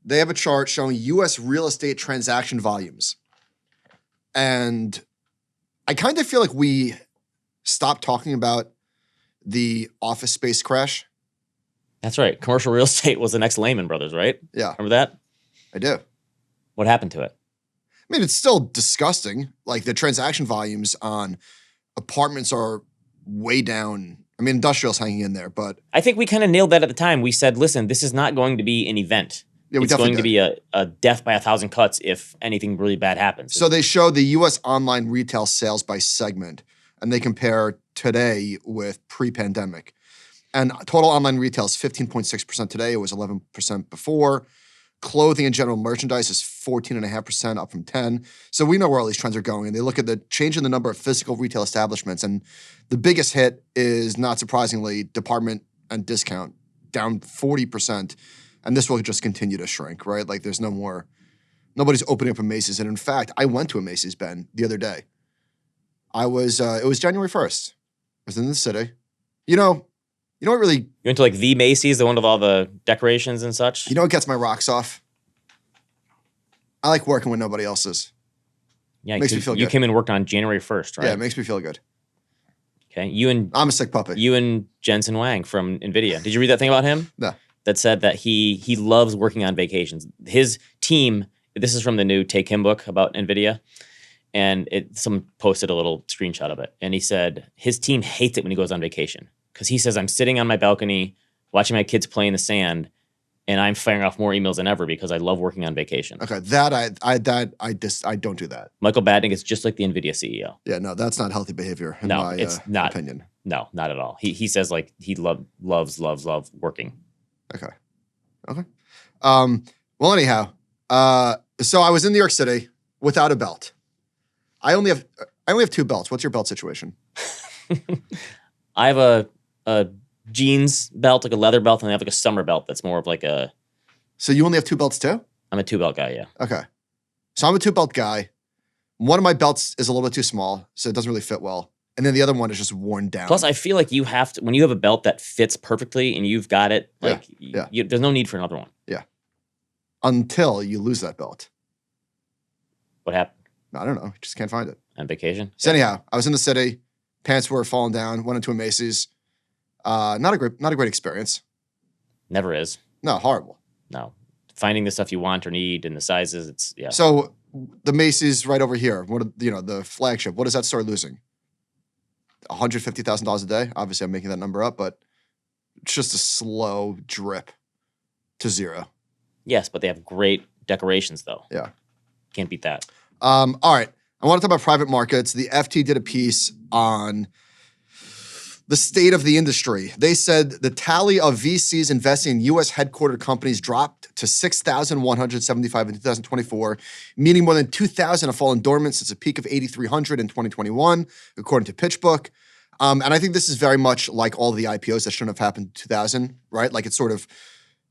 They have a chart showing U.S. real estate transaction volumes. And I kind of feel like we stopped talking about the office space crash. That's right. Commercial real estate was the next Lehman Brothers, right? Yeah. Remember that? I do. What happened to it? I mean, it's still disgusting. Like, the transaction volumes on apartments are way down. I mean, industrial's hanging in there, but... I think we kind of nailed that at the time. We said, listen, this is not going to be an event. Yeah, it's going to be a death by 1,000 cuts if anything really bad happens. So they show the U.S. online retail sales by segment, and they compare today with pre-pandemic. And total online retail is 15.6% today. It was 11% before. Clothing and general merchandise is 14.5%, up from 10. So we know where all these trends are going. And they look at the change in the number of physical retail establishments. And the biggest hit is, not surprisingly, department and discount, down 40%. And this will just continue to shrink, right? Like, there's nobody's opening up a Macy's. And in fact, I went to a Macy's, Ben, the other day. It was January 1st. I was in the city. You know what really... You went to like the Macy's, the one with all the decorations and such? You know what gets my rocks off? I like working when nobody else is. Yeah, makes me feel good. You came and worked on January 1st, right? Yeah, it makes me feel good. Okay. I'm a sick puppy. You and Jensen Wang from NVIDIA. Did you read that thing about him? No. That said that he loves working on vacations. His team, this is from the new Take Him book about NVIDIA, and someone posted a little screenshot of it. And he said his team hates it when he goes on vacation. Because he says, I'm sitting on my balcony watching my kids play in the sand, and I'm firing off more emails than ever because I love working on vacation. Okay, I don't do that. Michael Batnick is just like the NVIDIA CEO. Yeah, no, that's not healthy behavior in my opinion. No, not at all. He says like he loves working. Okay. Well, anyhow, so I was in New York City without a belt. I only have 2 belts. What's your belt situation? I have a jeans belt, like a leather belt, and I have like a summer belt that's more of like a. So you only have 2 belts too? I'm a 2-belt guy, yeah. Okay. So I'm a 2-belt guy. One of my belts is a little bit too small, so it doesn't really fit well. And then the other one is just worn down. Plus, I feel like you have to, when you have a belt that fits perfectly and you've got it, like, there's no need for another one. Yeah. Until you lose that belt. What happened? I don't know. Just can't find it. On vacation? So anyhow, I was in the city. Pants were falling down. Went into a Macy's. Not a great experience. Never is. No, horrible. No. Finding the stuff you want or need and the sizes, it's, yeah. So the Macy's right over here, the flagship, what does that store losing? $150,000 a day? Obviously, I'm making that number up, but it's just a slow drip to zero. Yes, but they have great decorations, though. Yeah. Can't beat that. All right. I want to talk about private markets. The FT did a piece on the state of the industry. They said the tally of VCs investing in U.S. headquartered companies dropped to 6,175 in 2024, meaning more than 2,000 have fallen dormant since a peak of 8,300 in 2021, according to PitchBook. And I think this is very much like all the IPOs that shouldn't have happened in 2000, right? Like it's sort of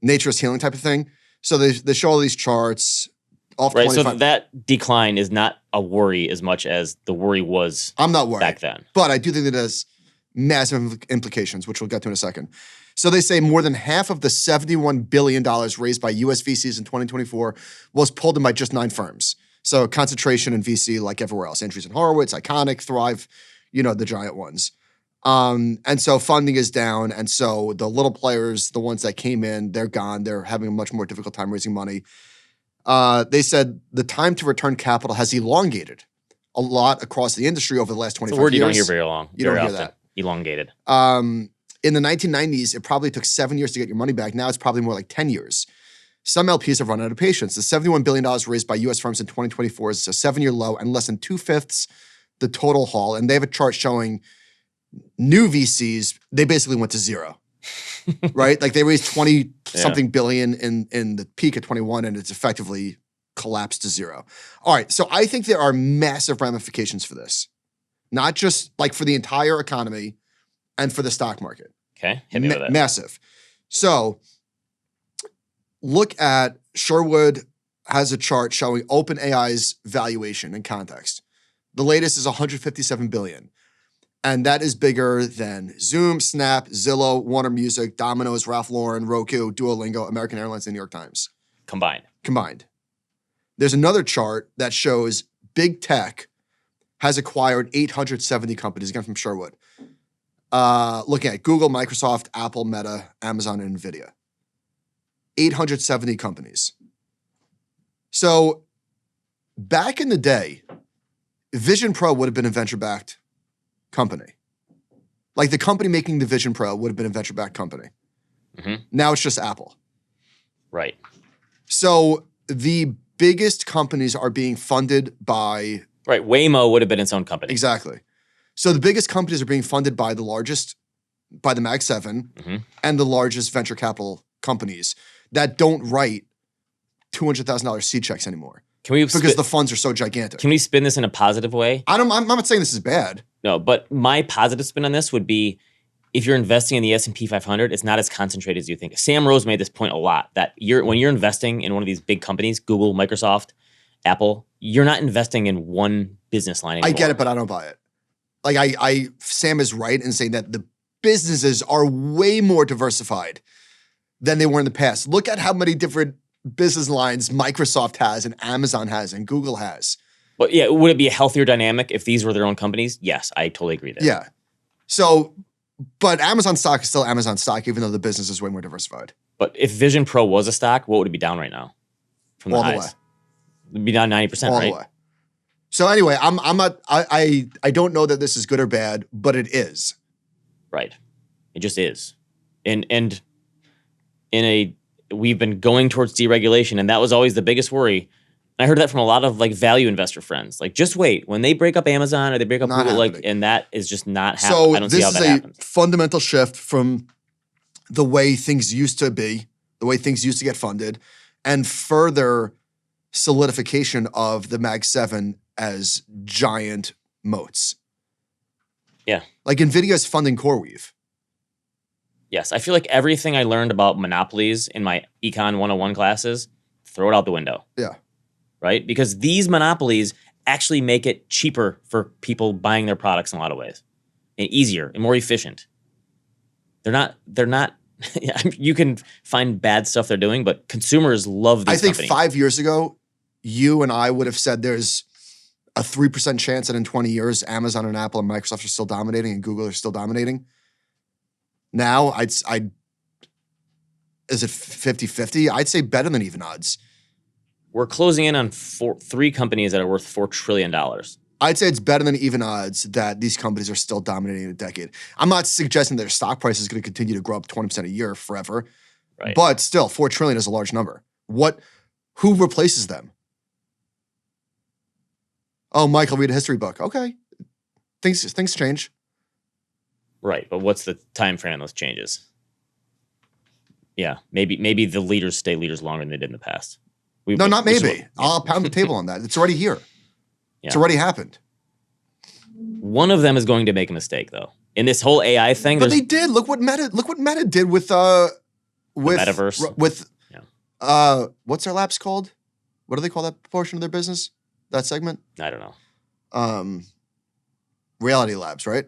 nature's healing type of thing. So they show all these charts. Right, so that decline is not a worry as much as the worry was I'm not worried back then. But I do think that it has massive implications, which we'll get to in a second. So they say more than half of the $71 billion raised by US VCs in 2024 was pulled in by just 9 firms. So concentration in VC like everywhere else. Andreessen Horowitz, Iconic, Thrive, the giant ones. And so funding is down. And so the little players, the ones that came in, they're gone. They're having a much more difficult time raising money. They said the time to return capital has elongated a lot across the industry over the last 25 years. It's a word you don't hear very long. You don't hear often. that. Elongated. In the 1990s, it probably took 7 years to get your money back. Now it's probably more like 10 years. Some LPs have run out of patience. The $71 billion raised by U.S. firms in 2024 is a 7-year low and less than 2/5 the total haul. And they have a chart showing new VCs, they basically went to zero. Right? Like they raised 20-something billion in the peak of 21 and it's effectively collapsed to zero. All right, so I think there are massive ramifications for this. Not just like for the entire economy and for the stock market. Okay, hit me with it. Massive. So look at Sherwood has a chart showing OpenAI's valuation in context. The latest is $157 billion. And that is bigger than Zoom, Snap, Zillow, Warner Music, Domino's, Ralph Lauren, Roku, Duolingo, American Airlines, and New York Times. Combined. There's another chart that shows big tech has acquired 870 companies, again from Sherwood. Looking at Google, Microsoft, Apple, Meta, Amazon, and NVIDIA. 870 companies. So back in the day, Vision Pro would have been a venture-backed company. Like the company making the Vision Pro would have been a venture-backed company. Mm-hmm. Now it's just Apple. Right. So the biggest companies are being funded by... Right. Waymo would have been its own company. Exactly. So the biggest companies are being funded by by the Mag 7 and the largest venture capital companies that don't write $200,000 seed checks anymore. Because the funds are so gigantic. Can we spin this in a positive way? I'm not saying this is bad. No, but my positive spin on this would be if you're investing in the S&P 500, it's not as concentrated as you think. Sam Rose made this point a lot, that when you're investing in one of these big companies, Google, Microsoft, Apple, you're not investing in one business line anymore. I get it, but I don't buy it. Like Sam is right in saying that the businesses are way more diversified than they were in the past. Look at how many different business lines Microsoft has and Amazon has and Google has. But yeah, would it be a healthier dynamic if these were their own companies? Yes, I totally agree there. Yeah. So, but Amazon stock is still Amazon stock, even though the business is way more diversified. But if Vision Pro was a stock, what would it be down right now? From the highs? Way. It'd be down 90%, All right? the way. So anyway, I don't know that this is good or bad, but it is. Right. It just is. And we've been going towards deregulation, and that was always the biggest worry. I heard that from a lot of like value investor friends. Like, just wait. When they break up Amazon or they break up Google, and that is just not happening. So I don't see how that happens. This is a fundamental shift from the way things used to be, the way things used to get funded. and further solidification of the Mag 7 as giant moats. Yeah. Like NVIDIA's funding CoreWeave. Yes. I feel like everything I learned about monopolies in my Econ 101 classes, throw it out the window. Yeah. Right? Because these monopolies actually make it cheaper for people buying their products in a lot of ways. And easier and more efficient. They're not you can find bad stuff they're doing, but consumers love these companies. 5 years ago, you and I would have said there's a 3% chance that in 20 years, Amazon and Apple and Microsoft are still dominating and Google are still dominating. Now, is it 50-50? I'd say better than even odds. We're closing in on three companies that are worth $4 trillion. I'd say it's better than even odds that these companies are still dominating in a decade. I'm not suggesting their stock price is going to continue to grow up 20% a year forever, Right. But still, $4 trillion is a large number. Who replaces them? Oh, Michael, read a history book. Okay, things change. Right, but what's the time frame on those changes? Yeah, maybe the leaders stay leaders longer than they did in the past. No, not maybe. I'll pound the table on that. It's already here. Yeah. It's already happened. One of them is going to make a mistake, though. In this whole AI thing, But they did. Look what Meta did with metaverse. What's their labs called? What do they call that portion of their business? That segment? I don't know. Reality Labs, right?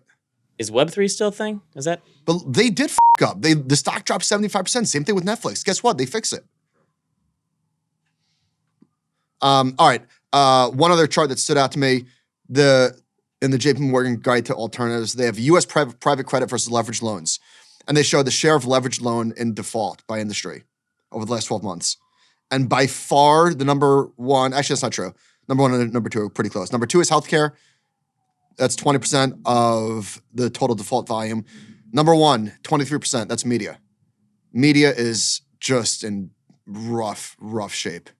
Is Web3 still a thing? Is that? But they did up. The stock dropped 75%. Same thing with Netflix. Guess what? They fix it. All right. One other chart that stood out to me, in the JP Morgan Guide to Alternatives, they have U.S. private credit versus leveraged loans. And they show the share of leveraged loan in default by industry over the last 12 months. And by far, the number one, actually, that's not true. Number one and number two are pretty close. Number two is healthcare. That's 20% of the total default volume. Number one, 23%, that's media. Media is just in rough shape.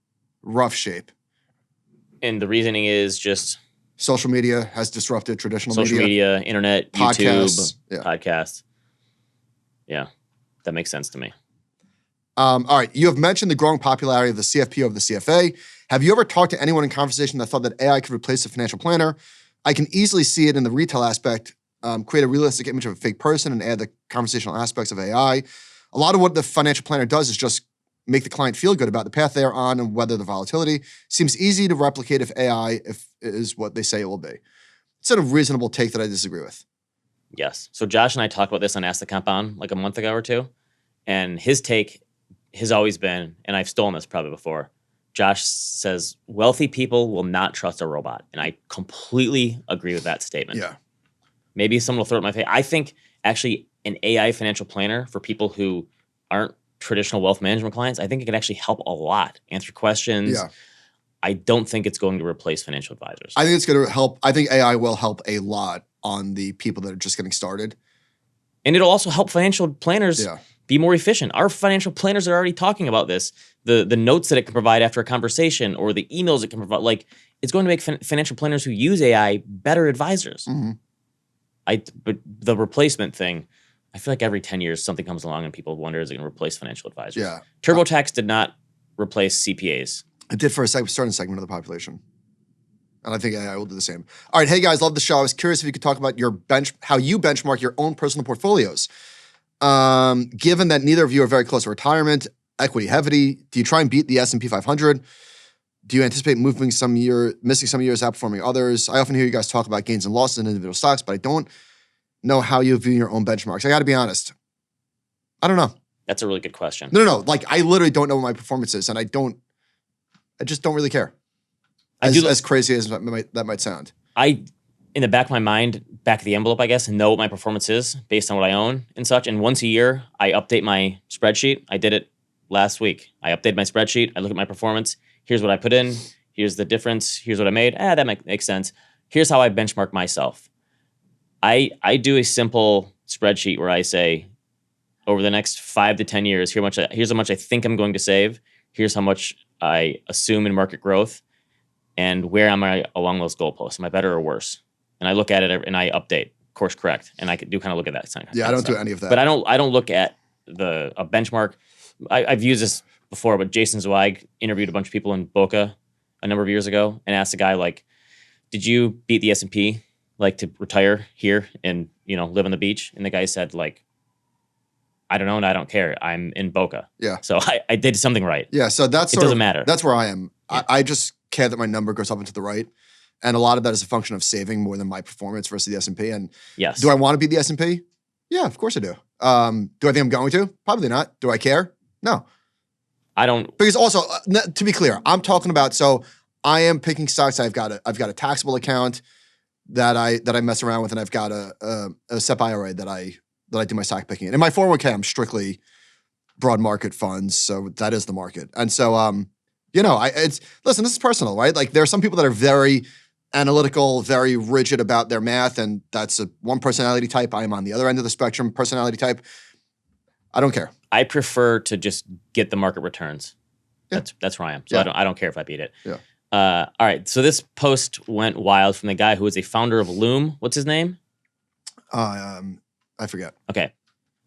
Rough shape. And the reasoning is just social media has disrupted traditional social media, internet, podcasts, YouTube, podcasts. Yeah, that makes sense to me. All right, you have mentioned the growing popularity of the CFP over the CFA. Have you ever talked to anyone in conversation that thought that AI could replace a financial planner? I can easily see it in the retail aspect, create a realistic image of a fake person and add the conversational aspects of AI. A lot of what the financial planner does is just make the client feel good about the path they're on and weather the volatility. Seems easy to replicate if AI is what they say it will be. It's a reasonable take that I disagree with. Yes. So Josh and I talked about this on Ask the Compound like a month ago or two. And his take has always been, and I've stolen this probably before, Josh says, wealthy people will not trust a robot. And I completely agree with that statement. Yeah. Maybe someone will throw it in my face. I think actually an AI financial planner for people who aren't traditional wealth management clients, I think it can actually help a lot. Answer questions. Yeah. I don't think it's going to replace financial advisors. I think it's going to help. I think AI will help a lot on the people that are just getting started. And it'll also help financial planners be more efficient. Our financial planners are already talking about this. The notes that it can provide after a conversation or the emails it can provide. Like, it's going to make financial planners who use AI better advisors. Mm-hmm. But the replacement thing, I feel like every 10 years something comes along and people wonder, is it going to replace financial advisors? Yeah. TurboTax did not replace CPAs. It did for a certain segment of the population. And I think AI will do the same. All right. Hey, guys, love the show. I was curious if you could talk about how you benchmark your own personal portfolios. Given that neither of you are very close to retirement, equity heavy, do you try and beat the S&P 500? Do you anticipate missing some years, outperforming others? I often hear you guys talk about gains and losses in individual stocks, but I don't know how you view your own benchmarks. I got to be honest. I don't know. That's a really good question. No. Like, I literally don't know what my performance is, and I just don't really care. As crazy as that might sound. In the back of my mind, back of the envelope, I guess, know what my performance is based on what I own and such. And once a year, I update my spreadsheet. I did it last week. I updated my spreadsheet. I look at my performance. Here's what I put in. Here's the difference. Here's what I made. That makes sense. Here's how I benchmark myself. I do a simple spreadsheet where I say, over the next 5 to 10 years, here's how much I think I'm going to save. Here's how much I assume in market growth. And where am I along those goalposts? Am I better or worse? And I look at it and I update, course correct. And I do kind of look at that. Yeah, I don't do any of that. But I don't look at a benchmark. I've used this before, but Jason Zweig interviewed a bunch of people in Boca a number of years ago and asked a guy like, did you beat the S&P like to retire here and, live on the beach? And the guy said like, I don't know and I don't care. I'm in Boca. Yeah. So I did something right. Yeah. So it doesn't matter. That's where I am. Yeah. I just care that my number goes up and to the right. And a lot of that is a function of saving more than my performance versus the S&P. And yes. Do I want to be the S&P? Yeah, of course I do. Do I think I'm going to? Probably not. Do I care? No. I don't. Because also, to be clear, I'm talking about, so I am picking stocks. I've got a taxable account that I mess around with, and I've got a SEP IRA that I do my stock picking in. In my 401k, I'm strictly broad market funds, so that is the market. And so, listen, this is personal, right? Like there are some people that are very analytical, very rigid about their math, and that's one personality type. I am on the other end of the spectrum, personality type. I don't care. I prefer to just get the market returns. Yeah. That's where I am. So I don't care if I beat it. Yeah. All right. So this post went wild from the guy who is a founder of Loom. What's his name? I forget. Okay.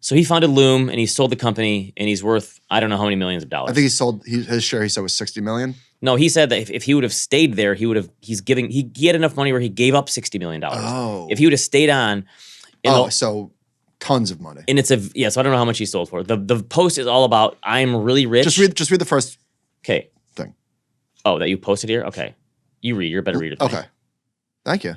So he founded Loom and he sold the company and he's worth I don't know how many millions of dollars. I think he sold his share. He said was $60 million. No, he said that if he would have stayed there, he had enough money where he gave up $60 million. Oh. If he would have stayed on. So tons of money. And so I don't know how much he sold for. The post is all about I'm really rich. Just read the first thing. Oh, that you posted here? Okay. You read. You're a better reader than me. Okay. Thank you.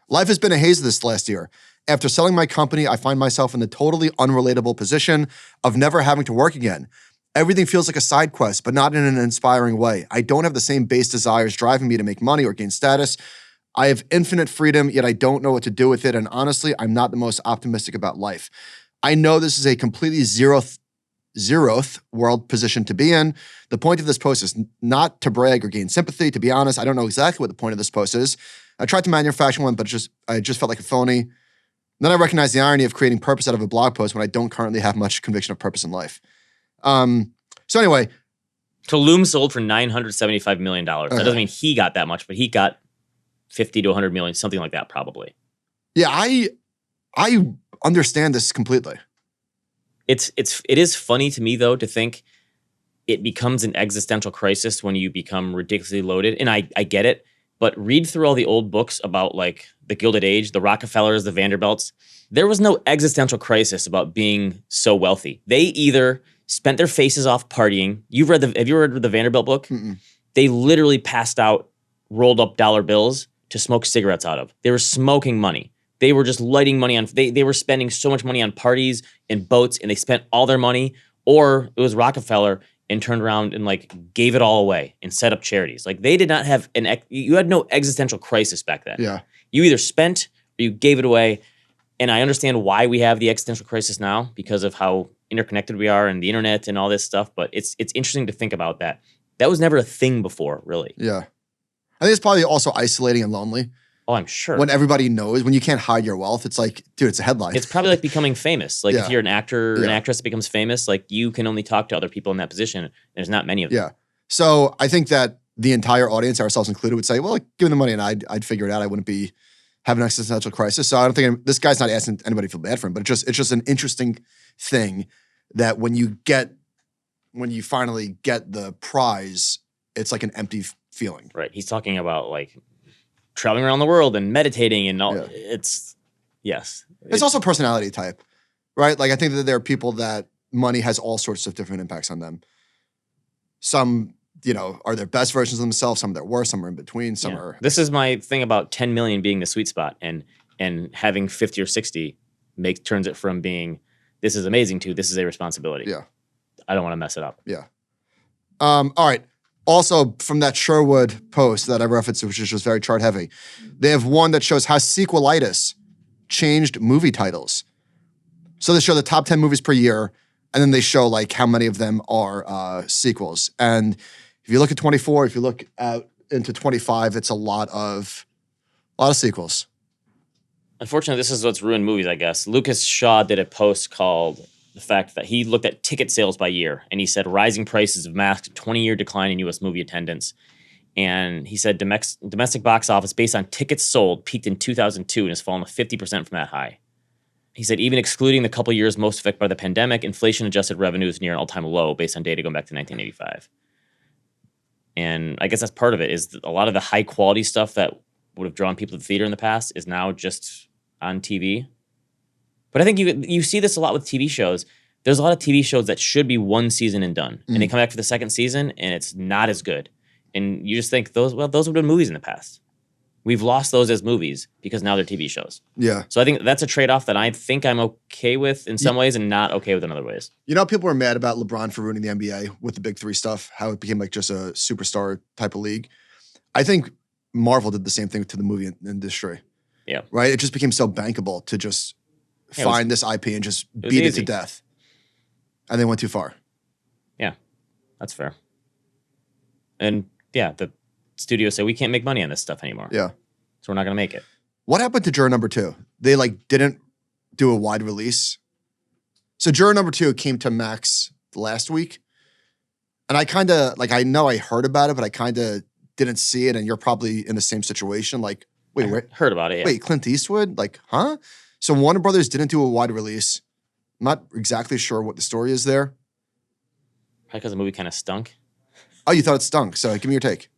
Life has been a haze this last year. After selling my company, I find myself in the totally unrelatable position of never having to work again. Everything feels like a side quest, but not in an inspiring way. I don't have the same base desires driving me to make money or gain status. I have infinite freedom, yet I don't know what to do with it. And honestly, I'm not the most optimistic about life. I know this is a completely zeroth world position to be in. The point of this post is not to brag or gain sympathy. To be honest, I don't know exactly what the point of this post is. I tried to manufacture one, but I just felt like a phony. Then I recognized the irony of creating purpose out of a blog post when I don't currently have much conviction of purpose in life. So anyway. So Loom sold for $975 million. That doesn't mean he got that much, but he got 50 to 100 million, something like that probably. Yeah, I understand this completely. It is funny to me though to think it becomes an existential crisis when you become ridiculously loaded, and I get it. But read through all the old books about like the Gilded Age, the Rockefellers, the Vanderbilts. There was no existential crisis about being so wealthy. They either spent their faces off partying. Have you read the Vanderbilt book? Mm-mm. They literally passed out rolled up dollar bills to smoke cigarettes out of. They were smoking money. They were just lighting money on, they were spending so much money on parties and boats, and they spent all their money. Or it was Rockefeller and turned around and like gave it all away and set up charities. Like they did not have you had no existential crisis back then. Yeah. You either spent or you gave it away. And I understand why we have the existential crisis now because of how interconnected we are and the internet and all this stuff. But it's interesting to think about that. That was never a thing before, really. Yeah. I think it's probably also isolating and lonely. Oh, I'm sure. When everybody knows, when you can't hide your wealth, it's like, dude, it's a headline. It's probably like becoming famous. Like if you're an actor or an Yeah. actress that becomes famous, like you can only talk to other people in that position. There's not many of them. Yeah. So I think that the entire audience, ourselves included, would say, well, like, give me the money and I'd figure it out. I wouldn't be having an existential crisis. So I don't think this guy's not asking anybody to feel bad for him, but it's just an interesting thing that when you finally get the prize, it's like an empty feeling. Right. He's talking about like traveling around the world and meditating and all. Yeah. It's Also personality type, right? Like I think that there are people that money has all sorts of different impacts on them. Some, are their best versions of themselves. Some are their worst. Some are in between. Some are. This is my thing about 10 million being the sweet spot, and having 50 or 60 turns it from being this is amazing to this is a responsibility. Yeah. I don't want to mess it up. Yeah. All right. Also, from that Sherwood post that I referenced, which is just very chart heavy, they have one that shows how sequelitis changed movie titles. So they show the top 10 movies per year, and then they show like how many of them are sequels. And if you look at 24, if you look out into 25, it's a lot of sequels. Unfortunately, this is what's ruined movies, I guess. Lucas Shaw did a post called the fact that he looked at ticket sales by year, and he said rising prices have masked a 20-year decline in U.S. movie attendance. And he said domestic box office based on tickets sold peaked in 2002 and has fallen 50% from that high. He said, even excluding the couple years most affected by the pandemic, inflation-adjusted revenue is near an all-time low based on data going back to 1985. And I guess that's part of it, is a lot of the high-quality stuff that would have drawn people to the theater in the past is now just on TV. But I think you see this a lot with TV shows. There's a lot of TV shows that should be one season and done. And they come back for the second season, and it's not as good. And you just think, those would have been movies in the past. We've lost those as movies because now they're TV shows. Yeah. So I think that's a trade-off that I think I'm okay with in some ways and not okay with in other ways. You know, people were mad about LeBron for ruining the NBA with the Big Three stuff, how it became like just a superstar type of league. I think Marvel did the same thing to the movie industry. Yeah. Right? It just became so bankable to just find this IP and just beat it to death. And they went too far. Yeah, that's fair. And yeah, the studios say we can't make money on this stuff anymore. Yeah. So we're not going to make it. What happened to Juror number 2? They didn't do a wide release. So Juror number 2 came to Max last week. And I kind of, I know I heard about it, but I kind of didn't see it. And you're probably in the same situation. Wait, heard about it, yeah. Wait, Clint Eastwood? Huh? So Warner Brothers didn't do a wide release. I'm not exactly sure what the story is there. Probably because the movie kind of stunk. Oh, you thought it stunk. So give me your take.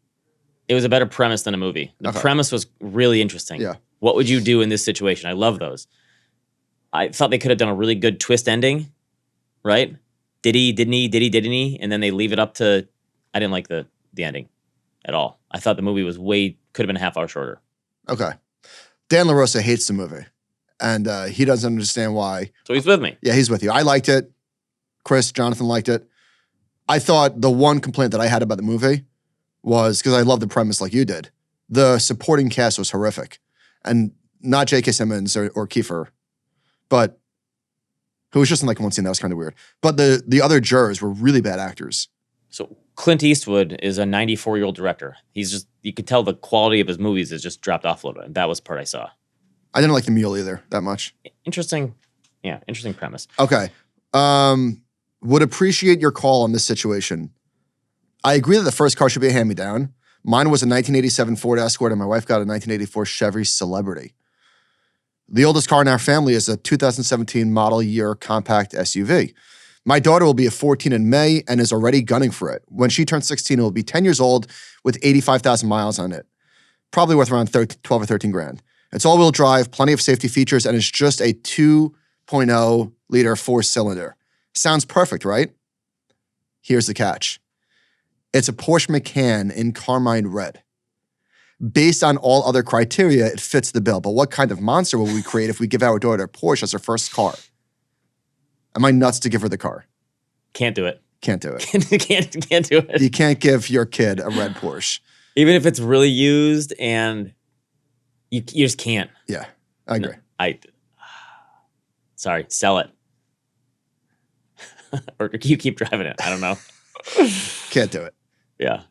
It was a better premise than a movie. The premise was really interesting. Yeah. What would you do in this situation? I love those. I thought they could have done a really good twist ending, right? Did he, didn't he, did he, didn't he? And then they leave it up to, I didn't like the ending at all. I thought the movie was could have been a half hour shorter. Okay. Dan LaRosa hates the movie. And he doesn't understand why. So he's with me. Yeah, he's with you. I liked it. Jonathan liked it. I thought the one complaint that I had about the movie was, because I love the premise like you did, the supporting cast was horrific. And not J.K. Simmons or Kiefer, but who was just in one scene that was kind of weird. But the other jurors were really bad actors. So Clint Eastwood is a 94-year-old director. You could tell the quality of his movies has just dropped off a little bit. That was the part I saw. I didn't like the mule either that much. Interesting premise. Okay. Would appreciate your call on this situation. I agree that the first car should be a hand-me-down. Mine was a 1987 Ford Escort, and my wife got a 1984 Chevy Celebrity. The oldest car in our family is a 2017 model year compact SUV. My daughter will be 14 in May and is already gunning for it. When she turns 16, it will be 10 years old with 85,000 miles on it. Probably worth around 12 or 13 grand. It's all-wheel drive, plenty of safety features, and it's just a 2.0-liter four-cylinder. Sounds perfect, right? Here's the catch. It's a Porsche Macan in carmine red. Based on all other criteria, it fits the bill. But what kind of monster will we create if we give our daughter a Porsche as her first car? Am I nuts to give her the car? Can't do it. Can't do it. can't do it. You can't give your kid a red Porsche. Even if it's really used and you just can't. Yeah, I agree. Sorry, sell it. Or you keep driving it. I don't know. Can't do it. Yeah.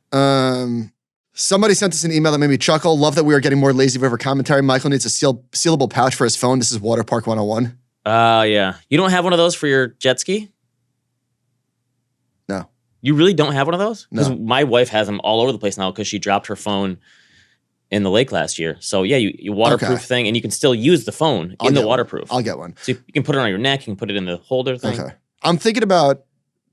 Somebody sent us an email that made me chuckle. Love that we are getting more lazy river commentary. Michael needs a sealable pouch for his phone. This is Water Park 101. Yeah. You don't have one of those for your jet ski? No. You really don't have one of those? No. Because my wife has them all over the place now because she dropped her phone in the lake last year. So yeah, you waterproof thing, and you can still use the phone in the waterproof. I'll get one. So you can put it on your neck. You can put it in the holder thing. Okay. I'm thinking about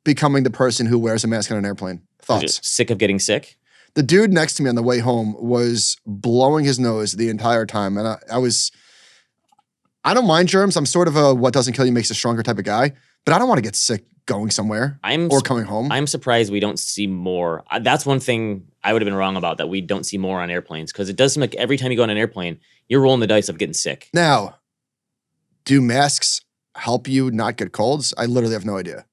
becoming the person who wears a mask on an airplane. Thoughts? Sick of getting sick? The dude next to me on the way home was blowing his nose the entire time. And I don't mind germs. I'm sort of a what doesn't kill you makes you stronger type of guy, but I don't want to get sick going somewhere or coming home. I'm surprised we don't see more. That's one thing I would have been wrong about, that we don't see more on airplanes, because it does seem like every time you go on an airplane, you're rolling the dice of getting sick. Now, do masks help you not get colds? I literally have no idea.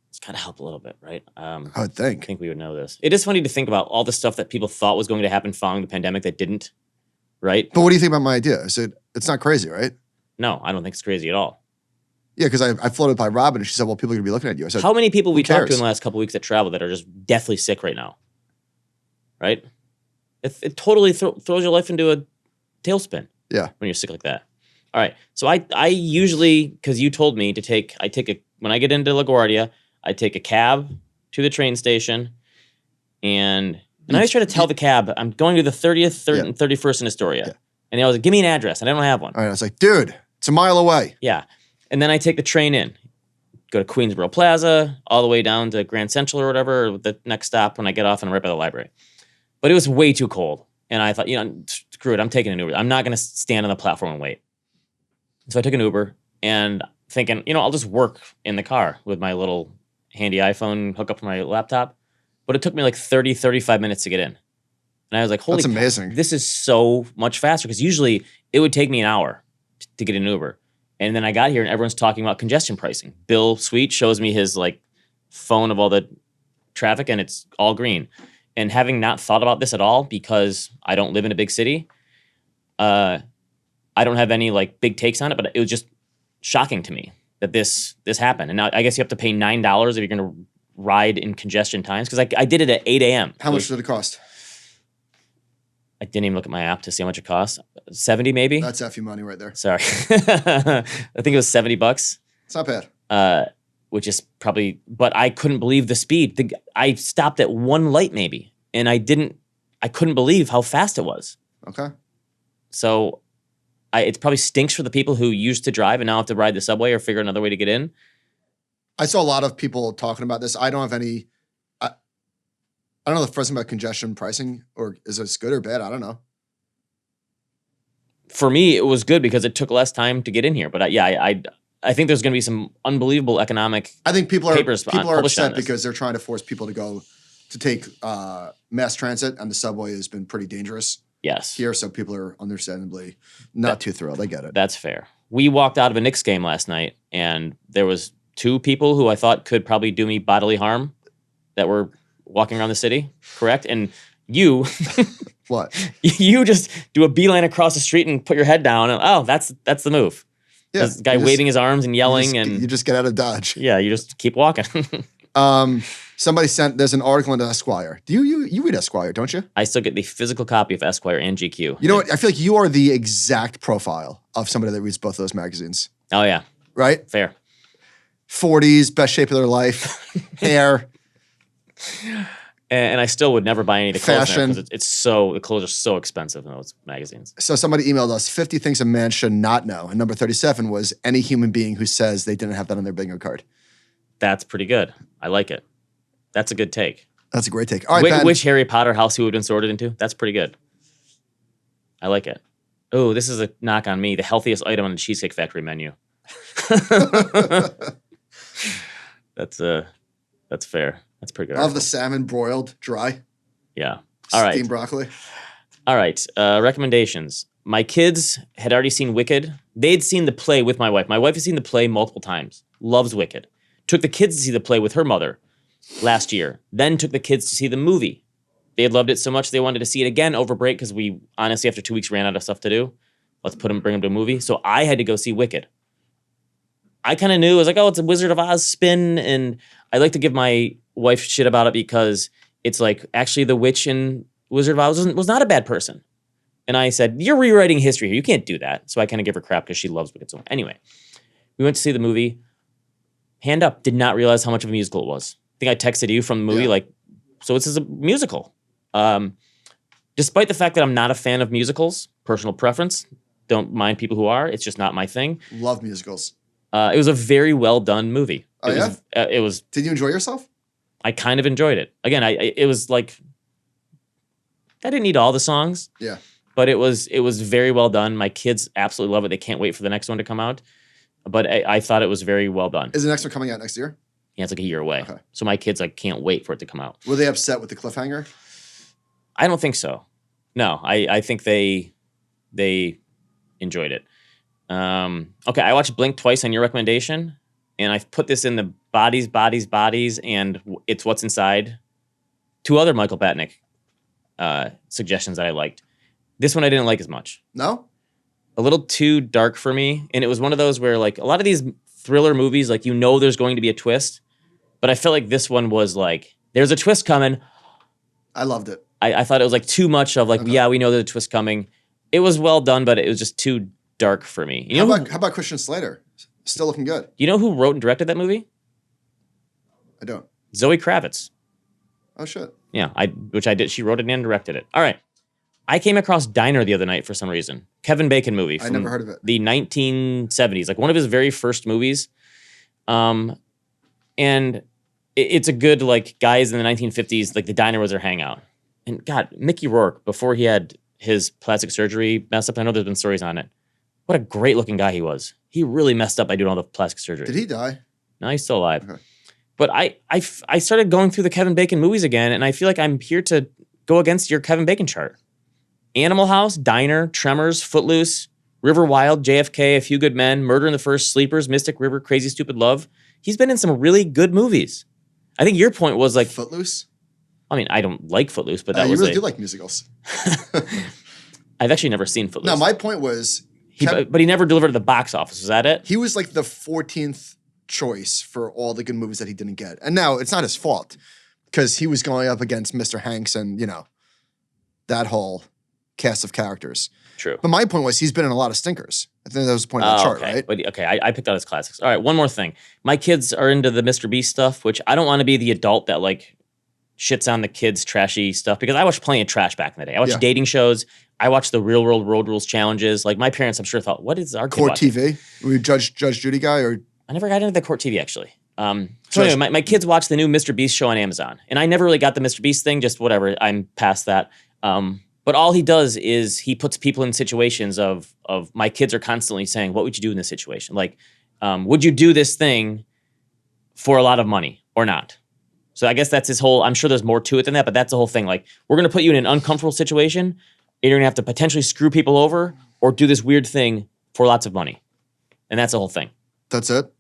It's got to help a little bit, right? I would think. I think we would know this. It is funny to think about all the stuff that people thought was going to happen following the pandemic that didn't, right? But what do you think about my idea? It's not crazy, right? No, I don't think it's crazy at all. Yeah, because I floated by Robin and she said, well, people are going to be looking at you. I said, how many people we talked to in the last couple of weeks that travel that are just deathly sick right now? Right? It totally throws your life into a tailspin. Yeah. When you're sick like that. All right. So I usually, because you told me to when I get into LaGuardia, I take a cab to the train station, and I always try to tell the cab I'm going to the 30th, 3rd, and 31st in Astoria. Yeah. And they always like, give me an address, and I don't have one. All right, I was like, dude, It's a mile away. Yeah. And then I take the train in, go to Queensboro Plaza, all the way down to Grand Central or whatever, or the next stop when I get off and I'm right by the library. But it was way too cold. And I thought, screw it, I'm taking an Uber. I'm not going to stand on the platform and wait. So I took an Uber and thinking, I'll just work in the car with my little handy iPhone, hook up to my laptop. But it took me like 30, 35 minutes to get in. And I was like, holy That's amazing. This is so much faster. Because usually it would take me an hour to get an Uber. And then I got here and everyone's talking about congestion pricing. Bill Sweet shows me his phone of all the traffic and it's all green. And having not thought about this at all because I don't live in a big city, I don't have any big takes on it, but it was just shocking to me that this happened. And now I guess you have to pay $9 if you're going to ride in congestion times because I did it at 8 a.m. How much did it cost? I didn't even look at my app to see how much it cost. 70 maybe? That's FU money right there. Sorry. I think it was $70. It's not bad. Which is probably, but I couldn't believe the speed. I stopped at one light maybe, and I couldn't believe how fast it was. Okay. So it probably stinks for the people who used to drive and now have to ride the subway or figure another way to get in. I saw a lot of people talking about this. I don't have any, I don't know the first thing about congestion pricing, or is this good or bad? I don't know. For me, it was good because it took less time to get in here. But I think there's going to be some unbelievable economic. I think people are published on upset this. because they're trying to force people to take mass transit, and the subway has been pretty dangerous. Yes. Here, so people are understandably not too thrilled. I get it. That's fair. We walked out of a Knicks game last night, and there was two people who I thought could probably do me bodily harm that were walking around the city. Correct? And you, What? you just do a beeline across the street and put your head down, and that's the move. Yeah, This guy waving his arms and yelling, you just get out of Dodge. yeah, you just keep walking. Somebody there's an article in Esquire. Do you read Esquire, don't you? I still get the physical copy of Esquire and GQ. You know what? I feel like you are the exact profile of somebody that reads both those magazines. Oh yeah, Right? fair. 40s, best shape of their life, hair. And I still would never buy any of the clothes Fashion. because the clothes are so expensive in those magazines. So somebody emailed us 50 things a man should not know. And number 37 was any human being who says they didn't have that on their bingo card. That's pretty good. I like it. That's a good take. That's a great take. All right, Ben. Which Harry Potter house he would have been sorted into? That's pretty good. I like it. Oh, this is a knock on me. The healthiest item on the Cheesecake Factory menu. That's fair. That's pretty good. Of the salmon broiled dry. Yeah. All right. Steamed broccoli. All right. Recommendations. My kids had already seen Wicked. They'd seen the play with my wife. My wife has seen the play multiple times. Loves Wicked. Took the kids to see the play with her mother last year. Then took the kids to see the movie. They had loved it so much they wanted to see it again over break because we honestly after 2 weeks ran out of stuff to do. Let's bring them to a movie. So I had to go see Wicked. I kind of knew. I was like, oh, it's a Wizard of Oz spin. And I like to give my wife shit about it because it's like actually the witch in Wizard of Oz was not a bad person. And I said, you're rewriting history here. You can't do that. So I kind of give her crap because she loves Wicked so much. Anyway, we went to see the movie. Hand up, did not realize how much of a musical it was. I think I texted you from the movie, so this is a musical. Despite the fact that I'm not a fan of musicals, personal preference, don't mind people who are, it's just not my thing. Love musicals. It was a very well done movie. Oh, It was. Did you enjoy yourself? I kind of enjoyed it. Again, it was like, I didn't need all the songs. Yeah. But it was very well done. My kids absolutely love it. They can't wait for the next one to come out. But I thought it was very well done. Is the next one coming out next year? Yeah, it's like a year away. Okay. So my kids can't wait for it to come out. Were they upset with the cliffhanger? I don't think so. No, I think they enjoyed it. Okay, I watched Blink twice on your recommendation, and I've put this in the bodies, and it's What's Inside. 2 other Michael Batnick suggestions that I liked. This one I didn't like as much. No? A little too dark for me, and it was one of those where a lot of these thriller movies, there's going to be a twist, but I felt like this one was there's a twist coming. I loved it. I thought it was too much of yeah, we know there's a twist coming. It was well done, but it was just too dark for me. How about Christian Slater? Still looking good. You know who wrote and directed that movie? I don't. Zoe Kravitz. Oh shit. Yeah, which I did. She wrote it and directed it. All right. I came across Diner the other night for some reason. Kevin Bacon movie. I never heard of it. The 1970s, like one of his very first movies. And it's a good, like, guys in the 1950s, like the diner was their hangout. And God, Mickey Rourke, before he had his plastic surgery mess up, I know there's been stories on it. What a great looking guy he was. He really messed up by doing all the plastic surgery. Did he die? No, he's still alive. Okay. But I started going through the Kevin Bacon movies again, and I feel like I'm here to go against your Kevin Bacon chart. Animal House, Diner, Tremors, Footloose, River Wild, JFK, A Few Good Men, Murder in the First, Sleepers, Mystic River, Crazy Stupid Love. He's been in some really good movies. I think your point was like... Footloose? I mean, I don't like Footloose, but that was you really do like musicals. I've actually never seen Footloose. No, my point was... But he never delivered to the box office. Was that it? He was like the 14th choice for all the good movies that he didn't get. And now, it's not his fault, because he was going up against Mr. Hanks and, you know, that whole cast of characters. True. But my point was he's been in a lot of stinkers. I think that was the point of the chart, okay. right? But okay, I picked out his classics. All right, one more thing. My kids are into the Mr. Beast stuff, which I don't want to be the adult that like shits on the kids' trashy stuff, because I watched plenty of trash back in the day. I watched dating shows. I watched the Real World Road Rules challenges. Like my parents, I'm sure thought, "What is our kid Court watching?" TV? Were you Judge Judy guy or? I never got into the Court TV actually. So anyway, my kids watch the new Mr. Beast show on Amazon, and I never really got the Mr. Beast thing. Just whatever. I'm past that. But all he does is he puts people in situations of my kids are constantly saying, "What would you do in this situation? Like, would you do this thing for a lot of money or not?" So I guess that's his whole. I'm sure there's more to it than that, but that's the whole thing. Like, we're gonna put you in an uncomfortable situation, and you're gonna have to potentially screw people over or do this weird thing for lots of money, and that's the whole thing. That's it.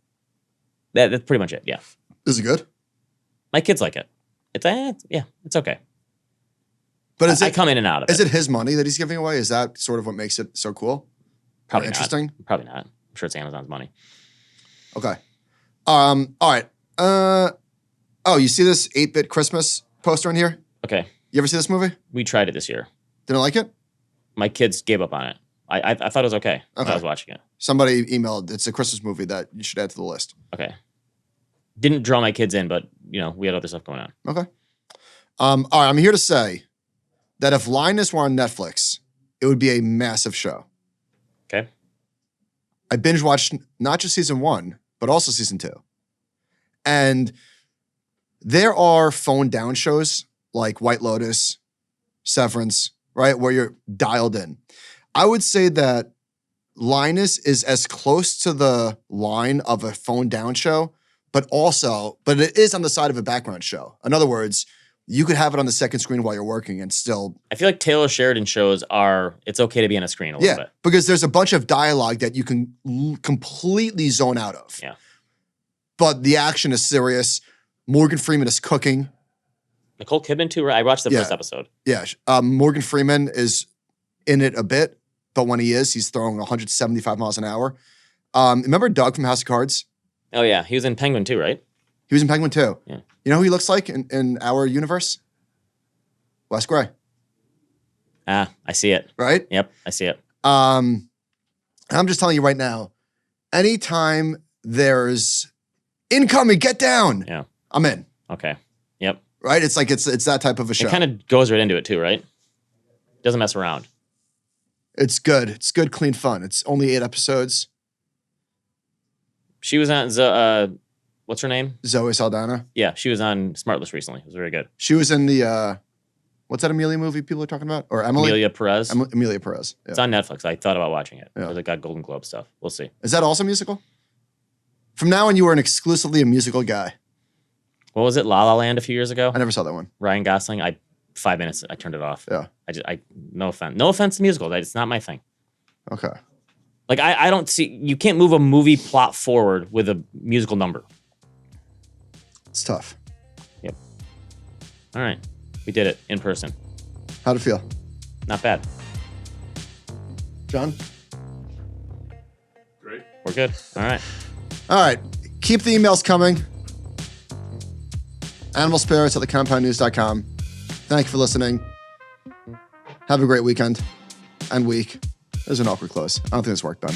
That's pretty much it. Yeah. Is it good? My kids like it. It's okay. But I come in and out of it. Is it his money that he's giving away? Is that sort of what makes it so cool? Probably interesting? Not. Probably not. I'm sure it's Amazon's money. Okay. All right. Oh, you see this 8-Bit Christmas poster in here? Okay. You ever see this movie? We tried it this year. Didn't like it? My kids gave up on it. I thought it was okay when I was watching it. Somebody emailed, it's a Christmas movie that you should add to the list. Okay. Didn't draw my kids in, but, you know, we had other stuff going on. Okay. All right, I'm here to say that if Linus were on Netflix, it would be a massive show. Okay. I binge watched not just season 1, but also season 2. And there are phone down shows like White Lotus, Severance, right? Where you're dialed in. I would say that Linus is as close to the line of a phone down show, but it is on the side of a background show. In other words, you could have it on the second screen while you're working and still. I feel like Taylor Sheridan shows it's okay to be on a screen a little bit. Because there's a bunch of dialogue that you can completely zone out of. Yeah. But the action is serious. Morgan Freeman is cooking. Nicole Kidman too, right? I watched the first episode. Yeah. Morgan Freeman is in it a bit, but when he's throwing 175 miles an hour. Remember Doug from House of Cards? Oh yeah, he was in Penguin too, right? He was in Penguin too. Yeah. You know who he looks like in our universe? Wes Gray. Ah, I see it. Right? Yep, I see it. I'm just telling you right now, anytime there's incoming, get down. Yeah. I'm in. Okay. Yep. Right? It's like it's that type of a show. It kind of goes right into it too, right? Doesn't mess around. It's good. It's good, clean fun. It's only 8 episodes. She was on what's her name? Zoe Saldana. Yeah, she was on Smartless recently. It was very good. She was in the what's that Amelia movie people are talking about? Or Emily? Amelia Perez. Amelia Perez. Yeah. It's on Netflix. I thought about watching it. Yeah. It got Golden Globe stuff. We'll see. Is that also musical? From now on, you are exclusively a musical guy. What was it? La La Land a few years ago? I never saw that one. Ryan Gosling. 5 minutes. I turned it off. Yeah. No offense. No offense to musicals. It's not my thing. Okay. Like I don't see. You can't move a movie plot forward with a musical number. It's tough. Yep. All right. We did it in person. How'd it feel? Not bad. John? Great. We're good. All right. All right. Keep the emails coming. animalspirits@thecompoundnews.com. Thank you for listening. Have a great weekend and week. There's an awkward close. I don't think this worked, Ben.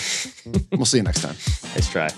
We'll see you next time. Nice try.